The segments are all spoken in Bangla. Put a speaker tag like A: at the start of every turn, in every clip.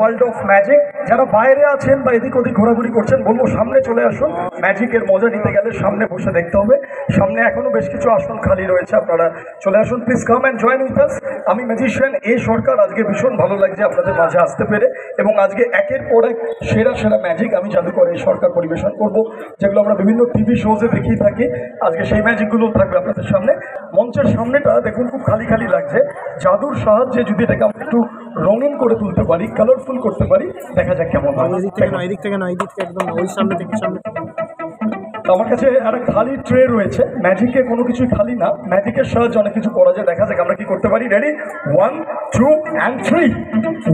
A: World of magic. যারা বাইরে আছেন বা এদিক ওদিক ঘোরাঘুরি করছেন, বলবো সামনে চলে আসুন। ম্যাজিকের মজা নিতে গেলে সামনে বসে দেখতে হবে। সামনে এখনো বেশ কিছু আসন খালি রয়েছে, আপনারা চলে আসুন, please come and join with us. আমি ম্যাজিশিয়ান এ সরকার। আজকে ভীষণ ভালো লাগছে আপনাদের মাঝে আসতে পেরে, এবং আজকে একের পর এক সেরা সেরা ম্যাজিক আমি জাদুকর এ সরকার পরিবেশন করব, যেগুলো আমরা বিভিন্ন টিভি শোজে দেখিয়ে থাকি। আজকে সেই ম্যাজিকগুলো থাকবে আপনাদের সামনে। মঞ্চের সামনেটা দেখুন খুব খালি খালি লাগছে। জাদুর সাহায্যে যদি এটাকে আমরা একটু রঙিন করে তুলতে পারি, কালারফুল করতে পারি, দেখা যাক কেমন হয়।
B: এদিক থেকে একদম ওই সামনে থেকে
A: তো আমার কাছে একটা খালি ট্রে রয়েছে। ম্যাজিকে কোনো কিছুই খালি না, ম্যাজিকের সাহায্যে অনেক কিছু করা যায়। দেখা যাক আমরা কি করতে পারি। Ready, 1 2 and 3।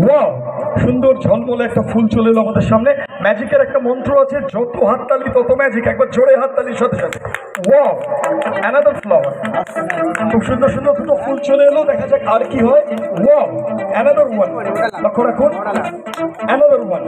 A: ওয়াও, সুন্দর ঝলমলে একটা ফুল চলে এলো আমাদের সামনে। ম্যাজিকের একটা মন্ত্র আছে, যত হাততালি তত ম্যাজিক। একবার জোরে হাততালির সাথে সাথে ওয়াও, অ্যানাদার ফ্লাওয়ার। খুব সুন্দর সুন্দর দুটো ফুল চলে এলো। দেখা যাক আর কি হয়। Wow, another one. লক্ষ্য রাখুন, অ্যানাদার ওয়ান।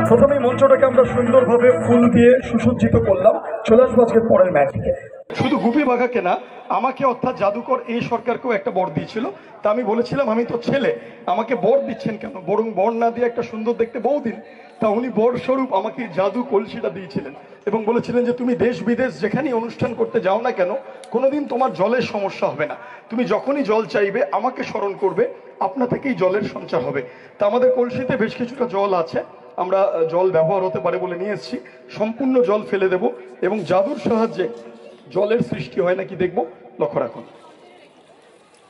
A: প্রথমেই মঞ্চটাকে আমরা সুন্দরভাবে ফুল দিয়ে সুসজ্জিত করলাম। চলে আসবো আজকের পরের ম্যাজিকে। শুধু গুপি বাঘাকে না, আমাকে অর্থাৎ জাদুকর এই সরকারকেও একটা বর দিয়েছিল। তা আমি বলেছিলাম আমি তো ছেলে, আমাকে বর দিচ্ছেন কেন, বরং বর না দিয়ে একটা সুন্দর দেখতে বউ দিন। তা উনি বর স্বরূপ আমাকে জাদু কলসিটা দিয়েছিলেন এবং বলেছিলেন যে তুমি দেশ বিদেশ যেখানেই অনুষ্ঠান করতে যাও না কেন, কোনোদিন তোমার জলের সমস্যা হবে না। তুমি যখনই জল চাইবে আমাকে স্মরণ করবে, আপনা থেকেই জলের সঞ্চার হবে। তা আমাদের কলসিতে বেশ কিছুটা জল আছে, আমরা জল ব্যবহার হতে পারে বলে নিয়ে এসেছি। সম্পূর্ণ জল ফেলে দেব এবং জাদুর সাহায্যে জলের সৃষ্টি হয় নাকি দেখব। লক্ষ্য রাখুন,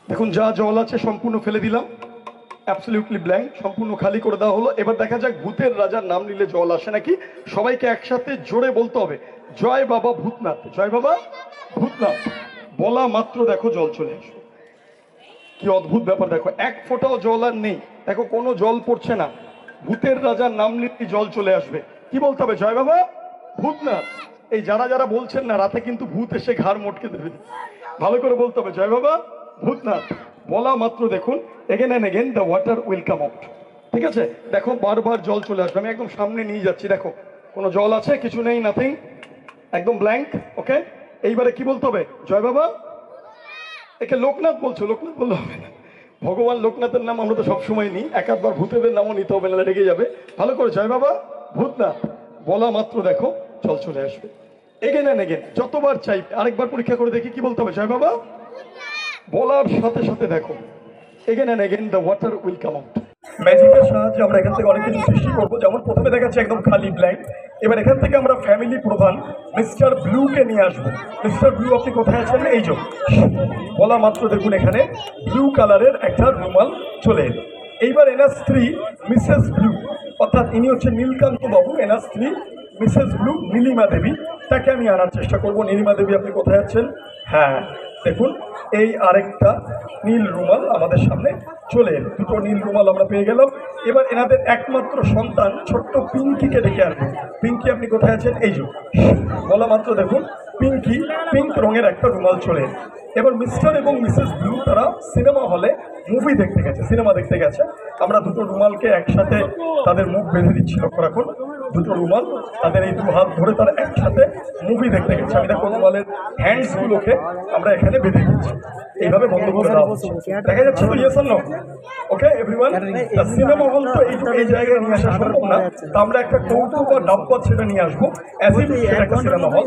A: দেখুন যা জল আছে সম্পূর্ণ ফেলে দিলাম, অ্যাবসলিউটলি ব্ল্যাঙ্ক, সম্পূর্ণ খালি করে দেওয়া হলো। এবার দেখা যাক ভূতের রাজার নাম নিলে জল আসে নাকি। সবাইকে একসাথে জোরে বলতে হবে, জয় বাবা ভূতনাথ, জয় বাবা ভূতনাথ। বলা মাত্র দেখো জল চলে আসবে। কি অদ্ভুত ব্যাপার, দেখো এক ফোঁটাও জল আর নেই, দেখো কোনো জল পড়ছে না। ভূতের রাজার নাম নিলে জল চলে আসবে। কি বলতে হবে, জয় বাবা ভূতনাথ। এই যারা যারা বলছেন না, রাতে কিন্তু ভূত এসে ঘাড় মটকে দেবে। ভালো করে বলতে হবে, জয় বাবা ভূতনাথ। বলা মাত্র দেখুন again and again the water will come out. ঠিক আছে, দেখো বারবার জল চলে আসবে। আমি একদম সামনে নিয়ে যাচ্ছি, দেখো কোনো জল আছে, কিছু নেই, নাথিং, একদম ব্ল্যাঙ্ক। ওকে, এইবারে কি বলতে হবে, জয় বাবা। একে লোকনাথ বলছো, লোকনাথ বললে হবে না। ভগবান লোকনাথের নাম আমরা তো সবসময় নিই, এক আধবার ভূতেদের নামও নিতে হবে, না রেগে যাবে। ভালো করে জয় বাবা ভূতনাথ। বলা মাত্র দেখো জল চলে আসবে। এগেন অ্যান্ড এগেন, যতবার চাইবে। আরেকবার পরীক্ষা করে দেখি, কি বলতে হবে, জয় বাবা। বলার সাথে সাথে দেখো again and again the water will come out. ম্যাজিকের সাহায্যে আমরা এখান থেকে অনেক কিছু সৃষ্টি করবো। যেমন প্রথমে দেখাচ্ছে একদম খালি ব্ল্যাঙ্ক। এবার এখান থেকে আমরা ফ্যামিলি প্রধান মিস্টার ব্লুকে নিয়ে আসবো। মিস্টার ব্লু, আপনি কোথায় আছেন? এই যে বলা মাত্র দেখুন এখানে ব্লু কালারের একটা রুমাল চলে এলো। এইবার এনার স্ত্রী মিসেস ব্লু, অর্থাৎ ইনি হচ্ছে নীলকান্ত বাবু, এনার স্ত্রী মিসেস ব্লু, নীলিমা দেবী, তাকে আমি আনার চেষ্টা করবো। নীলিমা দেবী আপনি কোথায় আছেন? হ্যাঁ, দেখুন এই আরেকটা নীল রুমাল আমাদের সামনে চলে এলো। দুটো নীল রুমাল আমরা পেয়ে গেলাম। এবার এনাদের একমাত্র সন্তান ছোট্ট পিঙ্কিকে ডেকে আনবো। পিঙ্কি, আপনি কোথায় আছেন? এই যে বলা মাত্র দেখুন পিঙ্কি, পিঙ্ক রঙের একটা রুমাল চলে এলো। এবার মিস্টার এবং মিসেস ব্লু তারা সিনেমা হলে মুভি দেখতে গেছে, সিনেমা দেখতে গেছে। আমরা দুটো রুমালকে একসাথে তাদের মুখ বেঁধে দিচ্ছি। লক্ষ্য রাখুন, দুটো রুমাল তাদের এই দু হাত ধরে তারা একসাথে মুভি দেখতে গেছে। আমি দেখো রুমালের হ্যান্ডসগুলোকে আমরা এখানে বেঁধে দিচ্ছি, এইভাবে বন্ধ করে দেওয়া হচ্ছে। দেখা যাচ্ছে তো? Yes or no? Okay everyone, cinema hall তো এই জায়গায় নিয়ে আসা সম্ভব না, তো আমরা একটা কৌটো বা ডাব্বা সেটা নিয়ে আসবো। অ্যাজ ইফ সেটা একটা সিনেমা হল।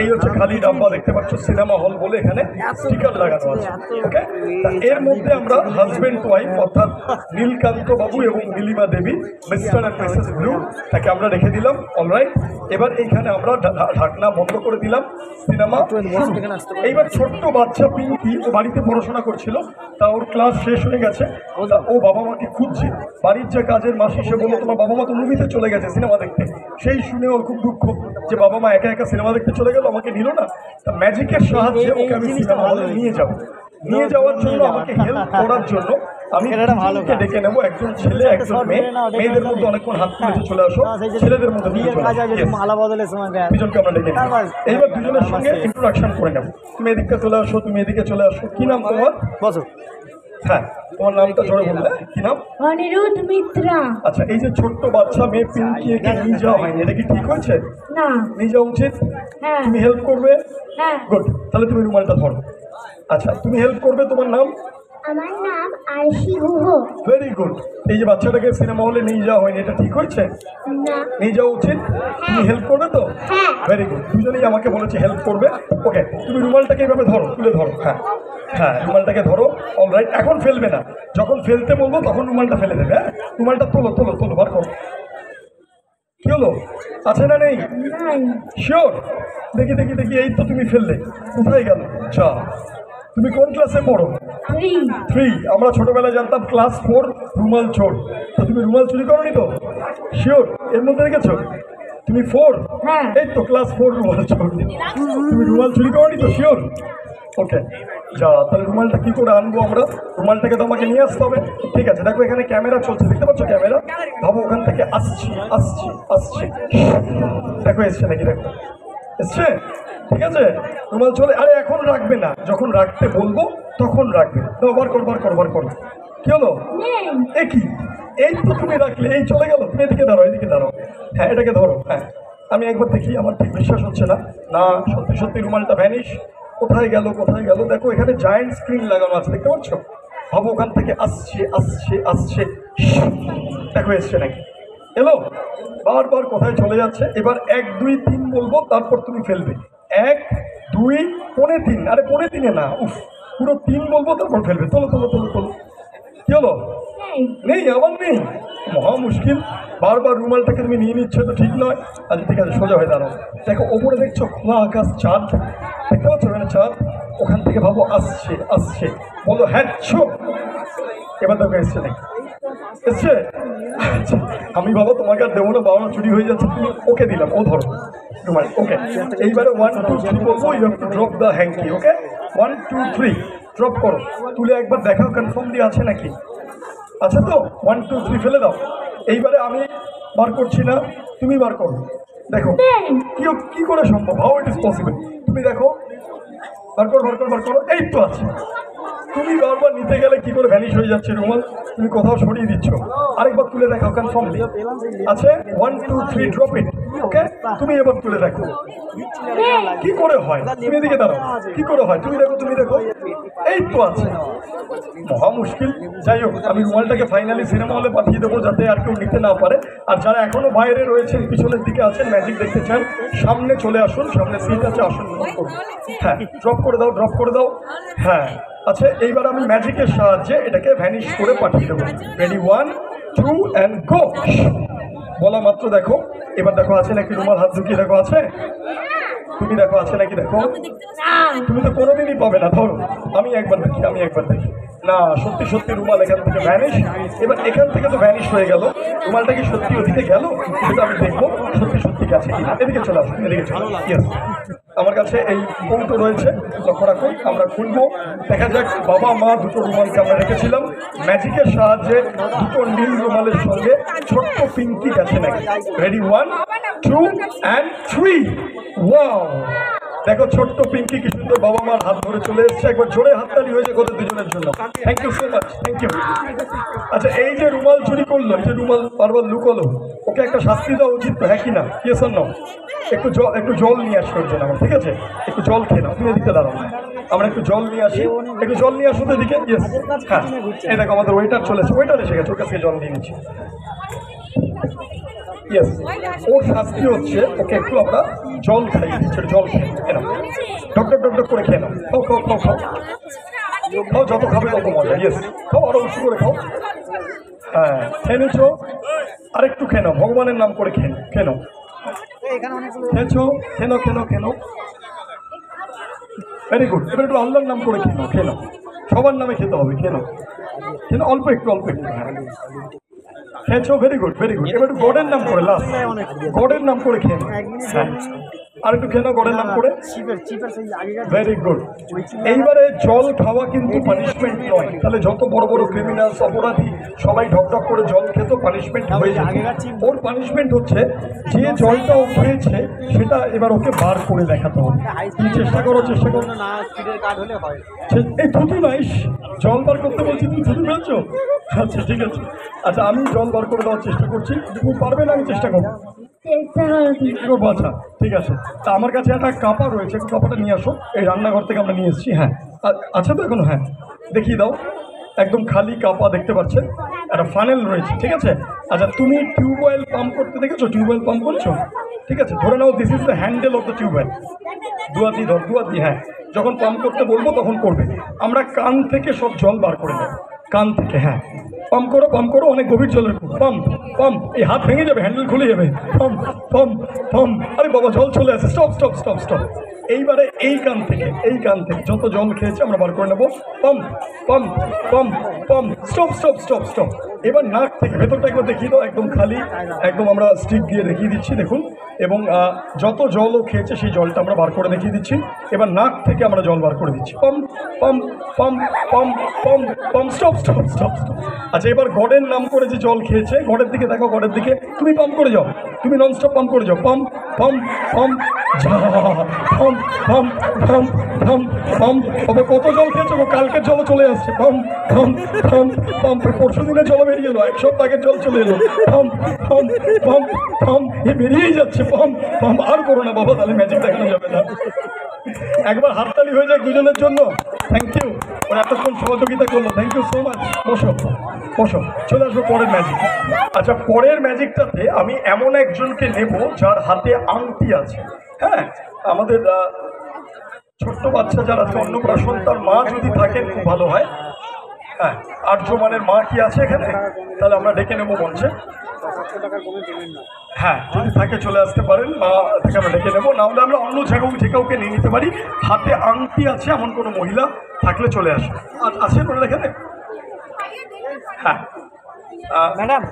A: এই হচ্ছে খালি ডাব্বা, দেখতে পাচ্ছ সিনেমা হল বলে এখানে স্টিকার লাগানো আছে। ওকে, এর মধ্যে আমরা হাজবেন্ড ওয়াইফ অর্থাৎ নীলকান্ত বাবু এবং নীলিমা দেবী, মিস্টার অ্যান্ড মিসেস ব্লু, তাকে আমরা রেখে দিলাম। অলরাইট, এবার এইখানে আমরা ঢাকনা বন্ধ করে দিলাম। সিনেমা। এইবার ছোট্ট বাচ্চা পিঙ্কি, ও বাড়িতে পড়াশোনা করছিল, তা ওর ক্লাস শেষ হয়ে গেছে, ও বাবা মাকে খুঁজছে। বাড়ির যে কাজের মাসি, সে বললো তোমার বাবা মা তো মুভিতে চলে গেছে সিনেমা দেখতে। সেই শুনে ওর খুব দুঃখ যে বাবা মা একা একা সিনেমা দেখতে চলে গেল, আমাকে নিল না। তা ম্যাজিকের সাহায্যে ওকে আমি সিনেমা হলে নিয়ে যাবো। নিয়ে যাওয়ার জন্য আমাকে হেল্প করার জন্য আমি ডেকে নেবো, একজন ছেলে একজন মেয়ে। মেয়েদের মধ্যে অনেকক্ষণ হাত তুলে চলে আসো, ছেলেদের মধ্যে দুজনকে আমরা ডেকে নেবো। এইবার দুজনের সঙ্গে ইন্ট্রোডাকশন করে নেবো। তুমি এদিকে চলে আসো, তুমি এদিকে চলে আসো। কি নাম তোমার? বসো। হ্যাঁ, তোমার নামটা জোরে বললে। কি নাম?
C: অনিরুদ্ধ মিত্রা।
A: আচ্ছা, এই যে ছোট্ট বাচ্চা মেয়ে পিঙ্কি, একে নিয়ে যাওয়া হয়নি, এটা কি ঠিক হয়েছে?
C: না,
A: নিয়ে যাওয়া উচিত।
C: হ্যাঁ।
A: তুমি হেল্প করবে?
C: হ্যাঁ।
A: গুড, তাহলে তুমি রুমালটা ধরো। আচ্ছা, তুমি হেল্প করবে। তোমার নাম?
C: আমার নাম আরশি গুহ।
A: Very good. এই যে বাচ্চাটাকে সিনেমা হলে নিয়ে যাওয়া হয়নি, এটা ঠিক হয়েছে?
C: না।
A: নিয়ে যাওয়া উচিত। তুমি হেল্প করবে তো?
C: হ্যাঁ।
A: ভেরি গুড, দুজনেই আমাকে বলেছে হেল্প করবে। ওকে, তুমি রুমালটাকে এইভাবে ধরো, তুলে ধরো। হ্যাঁ হ্যাঁ, রুমালটাকে ধরো। অলরাইট, এখন ফেলবে না, যখন ফেলতে বলবো তখন রুমালটা ফেলে দেবে। হ্যাঁ, রুমালটা তোলো তোলো তোলো, বার করো। কি হলো, আছে না নেই?
C: নাই।
A: শিওর? দেখি দেখি দেখি, এই তো তুমি ফেললে, কোথায় গেল? আচ্ছা, তুমি কোন ক্লাসে পড়ো? 3। আমরা ছোটবেলায় জানতাম ক্লাস 4 রুমাল চোর। তো তুমি রুমাল চুরি করোনি তো? শিওর এর মধ্যে রেখেছো? তুমি 4?
C: হ্যাঁ।
A: এই তো ক্লাস 4 রুমাল চোর। তুমি রুমাল চুরি করোনি তো? শিওর? ওকে, যা, তাহলে রুমালটা কি করে আনবো আমরা? রুমালটাকে তো আমাকে নিয়ে আসতে হবে। ঠিক আছে, দেখো এখানে ক্যামেরা চলছে, দেখতে পাচ্ছ ক্যামেরা? ভাবো ওখান থেকে আসছি আসছি আসছি, দেখো এসছে নাকি? দেখো এসছে। ঠিক আছে, রুমাল চলে। আরে এখন রাখবে না, যখন রাখতে বলবো তখন রাখবে। তো বার করো বার করো বার করো। কি হলো? এ কি, এই তো তুমি রাখলে, এই চলে গেল। তুমি এদিকে দাঁড়াও, এদিকে দাঁড়াও। হ্যাঁ, এটাকে ধরো। হ্যাঁ, আমি একবার দেখি, আমার ঠিক বিশ্বাস হচ্ছে না। না, সত্যি সত্যি রুমালটা ভ্যানিশ। কোথায় গেল কোথায় গেল? দেখো এখানে জায়েন্ট স্ক্রিন লাগানো আছে, দেখতে পাচ্ছ? ভাবো ওখান থেকে আসছে আসছে আসছে, দেখো এসছে নাকি? এলো? বারবার কোথায় চলে যাচ্ছে। এবার 1 2 3 বলবো, তারপর তুমি ফেলবে। 1 2 পৌনে 3। আরে পৌনে 3-এ না, উফ, পুরো 3 বলবো তারপর ফেলবে। তোলো তোলো তোলো তোলো। কি হলো? নেই, আবার নেই। মহা মুশকিল। বারবার রুমালটাকে তুমি নিয়ে নিচ্ছ, তো ঠিক নয়। আচ্ছা ঠিক আছে, সোজা হয়ে দাঁড়াও। দেখো ওপরে দেখছো খোলা আকাশ, চাঁদ দেখতে পাচ্ছ? ওখানে চাঁদ। ওখান থেকে ভাবো আসছে আসছে, বলো হ্যাঁ ছো। এবার দেখো এসছে নাকি? এসছে? আচ্ছা, আমি বাবা তোমাকে আর দেবো না, বাবা চুরি হয়ে যাচ্ছে। তুমি ওকে দিলাম, ও ধরো রুমাল। ওকে, এইবারে 1 2 3 বলবো, you have to drop the hanky. Okay, 1 2 3 drop করো। তুলে একবার দেখাও কনফার্মলি আছে নাকি? আচ্ছা তো? 1 2 3 ফেলে দাও। এইবারে আমি বার করছি না, তুমি বার করো। দেখো কি করে সম্ভব? How it is possible? তুমি দেখো, বার করো বার করো বার করো। এই তো আছে। তুমি বারবার নিতে গেলে কি করে ভ্যানিশ হয়ে যাচ্ছে রুমাল? তুমি কোথাও সরিয়ে দিচ্ছ। আরেকবার তুলে দেখাও কনফার্মলি আছে। 1 2 3 ড্রপ ইট। ওকে, তুমি এবার তুলে দেখো কি করে হয়। তুমি এদিকে দাঁড়াও, কি করে হয় তুমি দেখো, তুমি দেখো। এই তো আছে। মহা মুশকিল। যাই হোক, আমি রুমালটাকে ফাইনালি সিনেমা হলে পাঠিয়ে দেবো, যাতে আর কেউ নিতে না পারে। আর যারা এখনো বাইরে রয়েছেন, পিছনের দিকে আছেন, ম্যাজিক দেখতে চান, সামনে চলে আসুন, সামনে সিট আছে, আসুন। হ্যাঁ, ড্রপ করে দাও, ড্রপ করে দাও। হ্যাঁ, আচ্ছা, এইবার আমি ম্যাজিকের সাহায্যে এটাকে ভ্যানিশ করে পাঠিয়ে দেবো। Ready 1 2 and go. বলা মাত্র দেখো, এবার দেখো আছে নাকি রুমাল? হাত ঢুকিয়ে দেখো আছে। তুমি দেখো আছে নাকি? দেখো, তুমি তো কোনোদিনই পাবে না। ধরো, আমি একবার দেখি, আমি একবার দেখি। না, সত্যি সত্যি রুমাল এখান থেকে ভ্যানিশ। এবার এখান থেকে তো ভ্যানিশ হয়ে গেল, রুমালটা কি সত্যি ওদিকে গেল? সেটা আমি দেখবো সত্যি সত্যি গেছে কিনা। এদিকে চলে আসুন, এদিকে চলে। ইয়েস, আমার কাছে এই কৌটো রয়েছে, লক্ষ্য রাখুন। আমরা খুলবো, দেখা যাক। বাবা মা দুটো রুমালকে আমরা রেখেছিলাম, ম্যাজিকের সাহায্যে দুটো নীল রুমালের সঙ্গে ছোট্ট পিঙ্কি গেছে নাকি? Ready 1 2 and 3। ওয়াও, দেখো ছোট্ট পিঙ্কি কি সুন্দর বাবা মার হাত ধরে চলে এসছে। একবার জোরে হাততালি হয়েছে ওদের দুজনের জন্য। Thank you so much, thank you. আচ্ছা, এই যে রুমাল চুরি করলো, এই যে রুমাল বারবার লুকোলো, ওকে একটা শাস্তি দেওয়া উচিত তো, হ্যাঁ কি না? Yes or no? একটু জল নিয়ে আসো ওর জন্য আমার, ঠিক আছে? একটু জল খেয়ে নাও, তুমি এদিকে দাঁড়াও। আমরা একটু জল নিয়ে আসি, একটু জল নিয়ে আসো তো এদিকে। ইয়েস, হ্যাঁ, এই দেখো আমাদের ওয়েটার চলেছে, ওয়েটার এসে গেছে, ওর কাছে জল নিয়ে নিচ্ছি। ইয়েস, ওর শাস্তি হচ্ছে ওকে একটু আমরা জল খাইয়ে দিচ্ছি। জল খেয়ে নাও, ডক ডক ডক ডক করে খেয়ে নাও। খাও খাও খাও খাও খাও, যত খাবে তত মজা। ইয়েস, খাও, আরো উঁচু করে খাও। হ্যাঁ, খেয়ে নিচ্ছো, আরেকটু খেয়ে নাও, ভগবানের নাম করে খেয়ে নাও। খেয়েছো, খেয়ে নাও খেয়ে নাও খেয়ে নাও। Very good. এবার একটু আল্লাহর নাম করে খেয়ে নাও। সবার নামে খেতে হবে, খেয়ে নাও, অল্প একটু অল্প একটু। খেয়েছো, ভেরি গুড ভেরি গুড। এবার একটু গডের নাম করে, লাস্ট গডের নাম করে খেয়ে নাও। হ্যাঁ, আর একটু খেয়ে নাও গডের নাম করে। Very good. এইবারে জল খাওয়া কিন্তু পানিশমেন্ট নয়, তাহলে যত বড় বড় ক্রিমিনালস, অপরাধী সবাই ঢকঢক করে জল খেত, পানিশমেন্ট হয়ে যায়। ওর পানিশমেন্ট হচ্ছে যে জলটা ও খেয়েছে সেটা এবার ওকে বার করে দেখাতে হবে। তুমি চেষ্টা করো, চেষ্টা করো। এই থুতু নাইস, জল বার করতে বলছি, তুমি থুতু ফেলছো? আচ্ছা ঠিক আছে। আচ্ছা, আমি জল বার করে দেওয়ার চেষ্টা করছি, তুমি পারবে না? আমি চেষ্টা করবো। করবো, আচ্ছা ঠিক আছে। তা আমার কাছে একটা কাপা রয়েছে, কাপাটা নিয়ে আসো, এই রান্নাঘর থেকে আমরা নিয়ে এসেছি। হ্যাঁ, আচ্ছা তো এখনো? হ্যাঁ, দেখিয়ে দাও। একদম খালি কাপা দেখতে পাচ্ছেন, একটা ফানেল রয়েছে, ঠিক আছে। আচ্ছা, তুমি টিউবওয়েল পাম্প করতে দেখেছো? টিউবওয়েল পাম্প করছো, ঠিক আছে। ধরে নাও this is the handle of the tubewell. দুয়াতি ধর, দুয়াতি, হ্যাঁ। যখন পাম্প করতে বলবো তখন করবে। আমরা কান থেকে সব জল বার করে নেব, কান থেকে, হ্যাঁ। পাম্প করো, পাম্প করো, অনেক গভীর জলের পাম্প, পাম্প। এই হাত ভেঙে যাবে, হ্যান্ডেল খুলে যাবে। Pump, pump, pump. আরে বাবা, জল চলে আসে। Stop, stop, stop, stop. এইবারে এই কান থেকে, এই কান থেকে যত জল খেয়েছে আমরা বার করে নেবো। Pump, pump, pump, pump. Stop, stop, stop, stop. এবার নাক থেকে ভেতরটা একবার দেখিয়ে দাও, একদম খালি, একদম আমরা স্টিক দিয়ে দেখিয়ে দিচ্ছি, দেখুন। এবং যত জলও খেয়েছে সেই জলটা আমরা বার করে দেখিয়ে দিচ্ছি। এবার নাক থেকে আমরা জল বার করে দিচ্ছি। Pump, pump, pump, pump, pump, pump. Stop, stop, stop, stop. আচ্ছা, এবার গডের নাম করে যে জল খেয়েছে, গডের দিকে দেখো, গডের দিকে তুমি পাম্প করে যাও, তুমি ননস্টপ পাম্প করে যাও। Pump, pump, pump, pump, pump, pump, pump, pump. তবে কত জল খেয়েছো? কালকের জলও চলে আসছে। Pump, pump, pump, pump. পরশু দিনের জল বেরিয়ে এলো, এক সপ্তাহ আগের জল চলে এলো। Pump, pump, pump, pump. এ বেরিয়েই যাচ্ছে। Pump, pump. আর করো না বাবা, তাহলে ম্যাজিক দেখানো যাবে না। একবার হাততালি হয়ে যায় দুজনের জন্য। থ্যাংক ইউ, ওরা এতক্ষণ সহযোগিতা করলো। Thank you so much. বসো, বসো। চলে আসবো পরের ম্যাজিক। আচ্ছা, পরের ম্যাজিকটাতে আমি এমন একজনকে নেব যার হাতে আংটি আছে। হ্যাঁ, আমাদের ছোট্ট বাচ্চা যারা আছে, অন্নপ্রাশন, তার মা যদি থাকেন খুব ভালো হয়। হ্যাঁ, আর্যমানের মা কি আছে এখানে? তাহলে আমরা ডেকে নেবো মঞ্চে। হ্যাঁ, যদি থাকে চলে আসতে পারেন, মা থেকে আমরা ডেকে নেবো। না হলে আমরা অন্য যে কাউকে নিয়ে নিতে পারি। হাতে আংটি আছে এমন কোনো মহিলা থাকলে চলে আসে। আছে বলে এখানে? হ্যাঁ,
B: ম্যাডাম,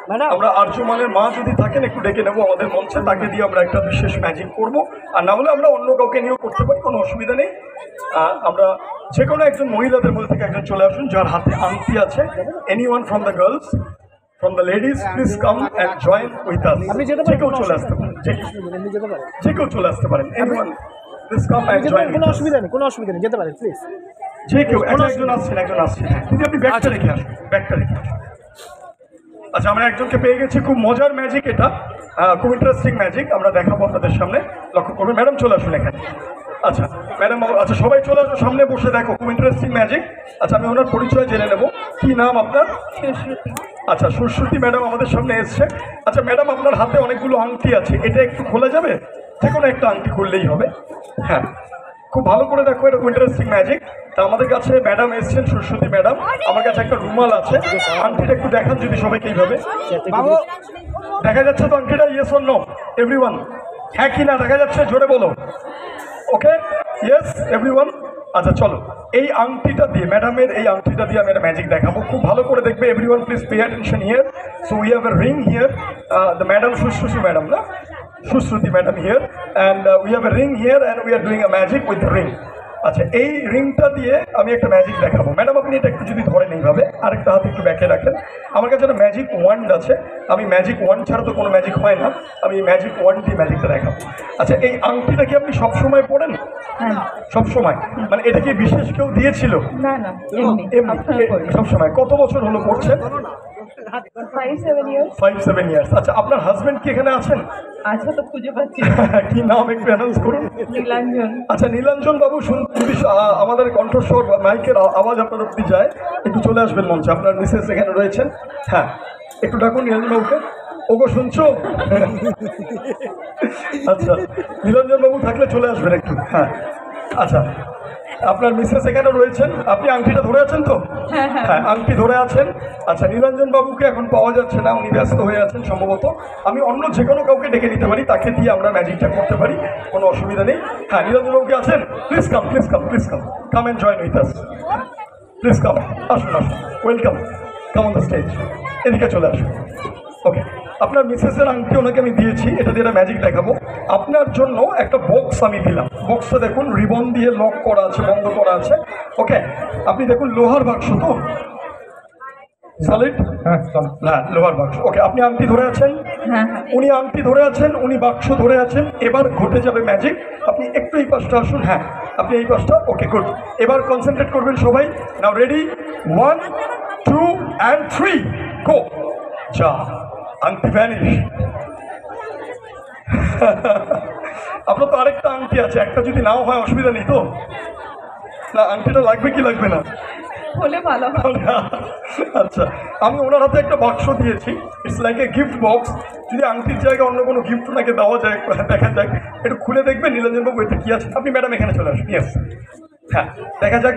B: ম্যাডাম,
A: আমরা আর্যমানের মা যদি থাকেন একটু ডেকে নেবো আমাদের মঞ্চে, তাকে দিয়ে আমরা একটা বিশেষ ম্যাজিক করব। আর না হলে আমরা অন্য কাউকে নিয়েও করতে পারি, কোনো অসুবিধা নেই। আমরা যে কোনো একজন মহিলাদের মধ্যে থেকে একজন চলে আসুন যার হাতে আংটি আছে। Anyone from the girls, from the ladies, please come and join with us.
B: আপনি যেতে
A: যে
B: পারেন,
A: কেউ চলে আসতে পারেন,
B: আপনি যেতে পারেন,
A: যে কেউ চলে আসতে পারেন। Anyone please come and join
B: কোনো
A: উইথ আস।
B: অসুবিধা নেই, কোনো অসুবিধা নেই, যেতে পারেন প্লিজ।
A: যে কেউ, একজন আসছেন, একজন আসছেন। হ্যাঁ, কিন্তু আপনি ব্যাগটা রেখে আসুন, ব্যাগটা রেখে আসুন। আচ্ছা, আমরা একজনকে পেয়ে গেছি। খুব মজার ম্যাজিক এটা, খুব ইন্টারেস্টিং ম্যাজিক। আমরা দেখাবো আপনাদের সামনে, লক্ষ্য করবেন। ম্যাডাম চলে আসুন এখানে। আচ্ছা ম্যাডাম, আচ্ছা সবাই চলে আসো, সামনে বসে দেখো, খুব ইন্টারেস্টিং ম্যাজিক। আচ্ছা, আমি ওনার পরিচয় জেনে নেব। কি নাম আপনার? আচ্ছা, সুশ্রুতি ম্যাডাম আমাদের সামনে এসছে। আচ্ছা ম্যাডাম, আপনার হাতে অনেকগুলো আংটি আছে, এটা একটু খোলা যাবে? যে কোনো একটা আংটি খুললেই হবে। হ্যাঁ, খুব ভালো করে দেখো, এটা খুব ইন্টারেস্টিং ম্যাজিক। তা আমাদের কাছে ম্যাডাম এসছেন, সুশ্রুতি ম্যাডাম। আমার কাছে একটা রুমাল আছে, আংটিটা একটু দেখান যদি সবাইকে এইভাবে। দেখা যাচ্ছে তো আংটিটা? Yes or no everyone? হ্যাঁ কি না দেখা যাচ্ছে? জোরে বলো। Okay, yes everyone. আচ্ছা চলো, এই আংটিটা দিয়ে, ম্যাডামের এই আংটিটা দিয়ে আমি একটা ম্যাজিক দেখাবো। খুব ভালো করে দেখবে। Everyone please pay attention here. So we have a ring here, the madam Sushruti madam, না Sushruti madam here, and we have a ring here and we are doing a magic with the ring. আচ্ছা, এই রিংটা দিয়ে আমি একটা ম্যাজিক দেখাবো। ম্যাডাম আপনি এটা একটু যদি ধরেন এইভাবে, আরেকটা হাত একটু ব্যাকে রাখেন। আমার কাছে একটা ম্যাজিক ওয়ান্ড আছে, আমি ম্যাজিক ওয়ান্ড ছাড়া তো কোনো ম্যাজিক হয় না, আমি ম্যাজিক ওয়ান্ড দিয়ে ম্যাজিকটা দেখাবো। আচ্ছা, এই আংটিটা কি আপনি সবসময় পড়েন? সবসময়? মানে এটা কি বিশেষ কেউ দিয়েছিল?
D: না না,
A: এমনি সবসময়? কত বছর হলো পড়ছেন?
D: 5-7 years
A: 5-7 ইয়ার্স। আচ্ছা, আপনার হাজবেন্ড কি এখানে আছেন?
D: আচ্ছা, তো খুঁজে পাচ্ছি
A: কি নাম একটু অ্যানাউন্স করুন।
D: নীলাঞ্জন।
A: আচ্ছা, নীলাঞ্জন বাবু, যদি আমাদের কণ্ঠস্বর বা মাইকের আওয়াজ আপনার অব্দি যায়, একটু চলে আসবেন মঞ্চে। আপনার মিসেস এখানে রয়েছেন। হ্যাঁ, একটু ডাকুন নীলাঞ্জন বাবুকে। ওগো শুনছো? আচ্ছা, নীলাঞ্জন বাবু থাকলে চলে আসবেন একটু। হ্যাঁ, আচ্ছা, আপনার মিসেস এখানে রয়েছেন। আপনি আংটিটা ধরে আছেন তো? হ্যাঁ, আংটি ধরে আছেন। আচ্ছা, নীলাঞ্জন বাবুকে এখন পাওয়া যাচ্ছে না, উনি ব্যস্ত হয়ে আছেন সম্ভবত। আমি অন্য যে কোনো কাউকে ডেকে নিতে পারি, তাকে দিয়ে আমরা ম্যাজিকটা করতে পারি, কোনো অসুবিধা নেই। হ্যাঁ, নীলাঞ্জন বাবু কি আছেন? Please come, please come, please come, come and join with us. Please come, আসুন আসুন, welcome, come on the stage. এদিকে চলে আসুন। ওকে, আপনার মিসেসের আংটি ওনাকে আমি দিয়েছি, এটা দিয়ে একটা ম্যাজিক দেখাবো। আপনার জন্য একটা বক্স আমি দিলাম। বক্সটা দেখুন, রিবন দিয়ে লক করা আছে, বন্ধ করা আছে। ওকে, আপনি দেখুন, লোহার বাক্স তো? সলিড? হ্যাঁ, লোহার বাক্স। ওকে, আপনি আংটি ধরে আছেন, উনি আংটি ধরে আছেন, উনি বাক্স ধরে আছেন। এবার ঘটে যাবে ম্যাজিক। আপনি একটু এই পাশটা আসুন। হ্যাঁ, আপনি এই পাশটা। ওকে, গুড। এবার কনসেন্ট্রেট করবেন সবাই। নাও রেডি, 1 2 and 3 গো। যা, আংটি ভ্যানিশ। আপনার তো আরেকটা আংটি আছে, একটা যদি নাও হয় অসুবিধা নেই তো? না, আংটিটা লাগবে কি লাগবে না?
D: হলে ভালো হয়।
A: আচ্ছা, আমি ওনার হাতে একটা বাক্স দিয়েছি, it's like a gift box. যদি আংটির জায়গায় অন্য কোনো গিফট ওনাকে দেওয়া যায়, দেখা যাক, একটু খুলে দেখবেন নীলাঞ্জনবাবু এটা কি আছে। আপনি ম্যাডাম এখানে চলে আসুন। ইয়েস, হ্যাঁ, দেখা যাক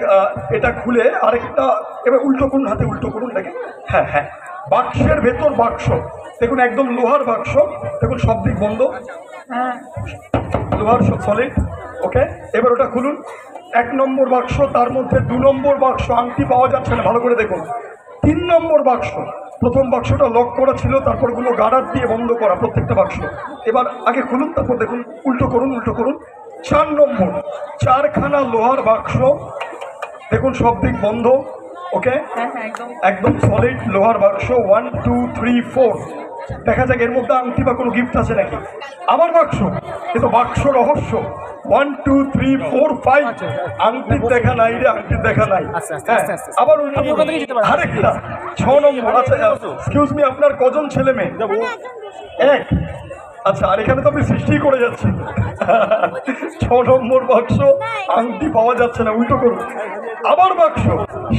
A: এটা খুলে আরেকটা, এবার উল্টো করুন, হাতে উল্টো করুন, দেখেন। হ্যাঁ হ্যাঁ, বাক্সের ভেতর বাক্স, দেখুন একদম লোহার বাক্স, দেখুন সব দিক বন্ধ,
D: হ্যাঁ,
A: লোহার সলিড। ওকে, এবার ওটা খুলুন। 1 নম্বর বাক্স, তার মধ্যে 2 নম্বর বাক্স, আংটি পাওয়া যাচ্ছে না, ভালো করে দেখুন। 3 নম্বর বাক্স, প্রথম বাক্সটা লক করা ছিল, তারপরগুলো গার্ডার দিয়ে বন্ধ করা প্রত্যেকটা বাক্স। এবার আগে খুলুন, তারপর দেখুন, উল্টো করুন, উল্টো করুন। 4 নম্বর, 4খানা লোহার বাক্স, দেখুন সব দিক বন্ধ। ওকে,
D: হ্যাঁ, হ্যাঁ, একদম।
A: একদম সলিড লোহার বাক্স। 1 2 3 4, দেখা যাক এর মধ্যে আংটি বা কোনো গিফট আছে নাকি। আমার বাক্স, এ তো বাক্স রহস্য। 1 2 3 4 5, আংটির দেখা নাই রে, আংটির দেখা নাই। হ্যাঁ, আবার উল্টো
B: আপনি ওখান থেকে যেতে পারেন।
A: আরেকটা 6 নম্বর। আচ্ছা এক্সকিউজ মি, আপনার কজন ছেলে মেয়ে? এক। আচ্ছা, আর এখানে তো আপনি সৃষ্টি করে যাচ্ছেন। 6 নম্বর বাক্স, আংটি পাওয়া যাচ্ছে না, উল্টো করুন। আবার বাক্স,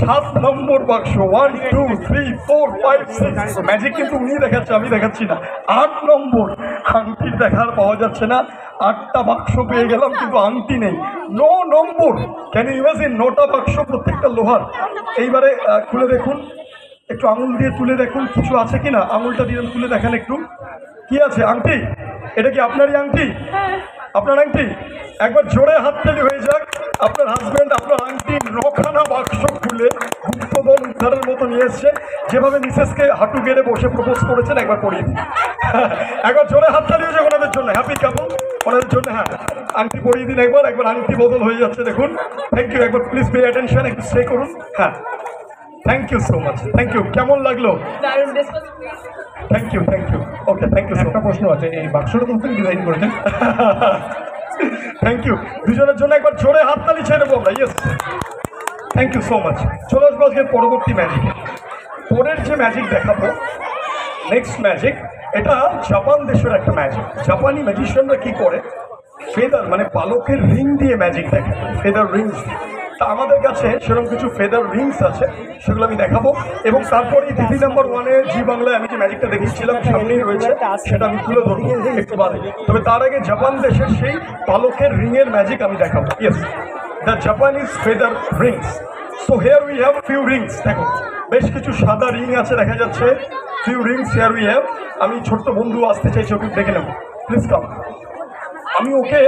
A: 7 নম্বর বাক্স। 1 2 3 4 5 6, ম্যাজিক কিন্তু উনি দেখাচ্ছে, আমি দেখাচ্ছি না। 8 নম্বর, আংটির দেখার পাওয়া যাচ্ছে না। 8টা বাক্স পেয়ে গেলাম, কিন্তু আংটি নেই। 9 নম্বর, ক্যান ইউ ইমাজিন, 9টা বাক্স, প্রত্যেকটা লোহার। এইবারে খুলে দেখুন, একটু আঙুল দিয়ে তুলে দেখুন কিছু আছে কিনা। আঙুলটা দিয়ে তুলে দেখেন একটু, কি আছে? আংটি? এটা কি আপনারই আংটি? আপনার আংটি? একবার জোরে হাততালি হয়ে যাক। আপনার হাজবেন্ড আপনার আংটি 9খানা বাক্স খুলে গুপ্তধন উদ্ধারের মতো নিয়ে এসছে। যেভাবে মিসেসকে হাঁটু গেড়ে বসে প্রপোজ করেছেন, একবার পড়িয়ে দিন। একবার জোরে হাততালি হয়ে যাক ওনাদের জন্য, হ্যাপি কাপল, ওনাদের জন্য। হ্যাঁ, আংটি পরিয়ে দিন একবার, একবার আংটি বদল হয়ে যাচ্ছে দেখুন। থ্যাংক ইউ, একবার প্লিজ পে অ্যাটেনশন, একটু স্টে করুন। হ্যাঁ, thank you so much, thank you. কেমন লাগলো?
D: দারুণ response.
A: Thank you, thank you. Okay, thank you. একটা প্রশ্ন আছে, এই বাক্সটা তো তিনি ডিজাইন করেছেন। থ্যাংক ইউ, দুজনের জন্য একবার জোরে হাততালি ছেড়ে দেবো আমরা। Yes, thank you so much. চলে আসবো আজকে পরবর্তী ম্যাজিক। পরের যে ম্যাজিক দেখাবো, নেক্সট ম্যাজিক, এটা জাপান দেশের একটা ম্যাজিক। জাপানি ম্যাজিশিয়ানরা কি করে, ফেদার মানে পালকের রিং দিয়ে ম্যাজিক দেখে, ফেদার রিংস। তা আমাদের কাছে সেরকম কিছু ফেদার রিংস আছে, সেগুলো আমি দেখাবো। এবং তারপরে দিদি নাম্বার 1-এ জি বাংলায় আমি যে ম্যাজিকটা দেখিয়েছিলাম সামনেই রয়েছে, সেটা আমি তুলে ধরবো একটু বাদে। তবে তার আগে জাপান দেশের সেই পালকের রিংয়ের ম্যাজিক আমি দেখাবো। Yes, the Japanese feather Rings. So here we have few Rings. দেখো, বেশ কিছু সাদা রিং আছে দেখা যাচ্ছে, few Rings here we have. আমি ছোট্ট বন্ধু আসতে চাইছি, ওকে দেখে নেব, প্লিজ কাম। আমি okay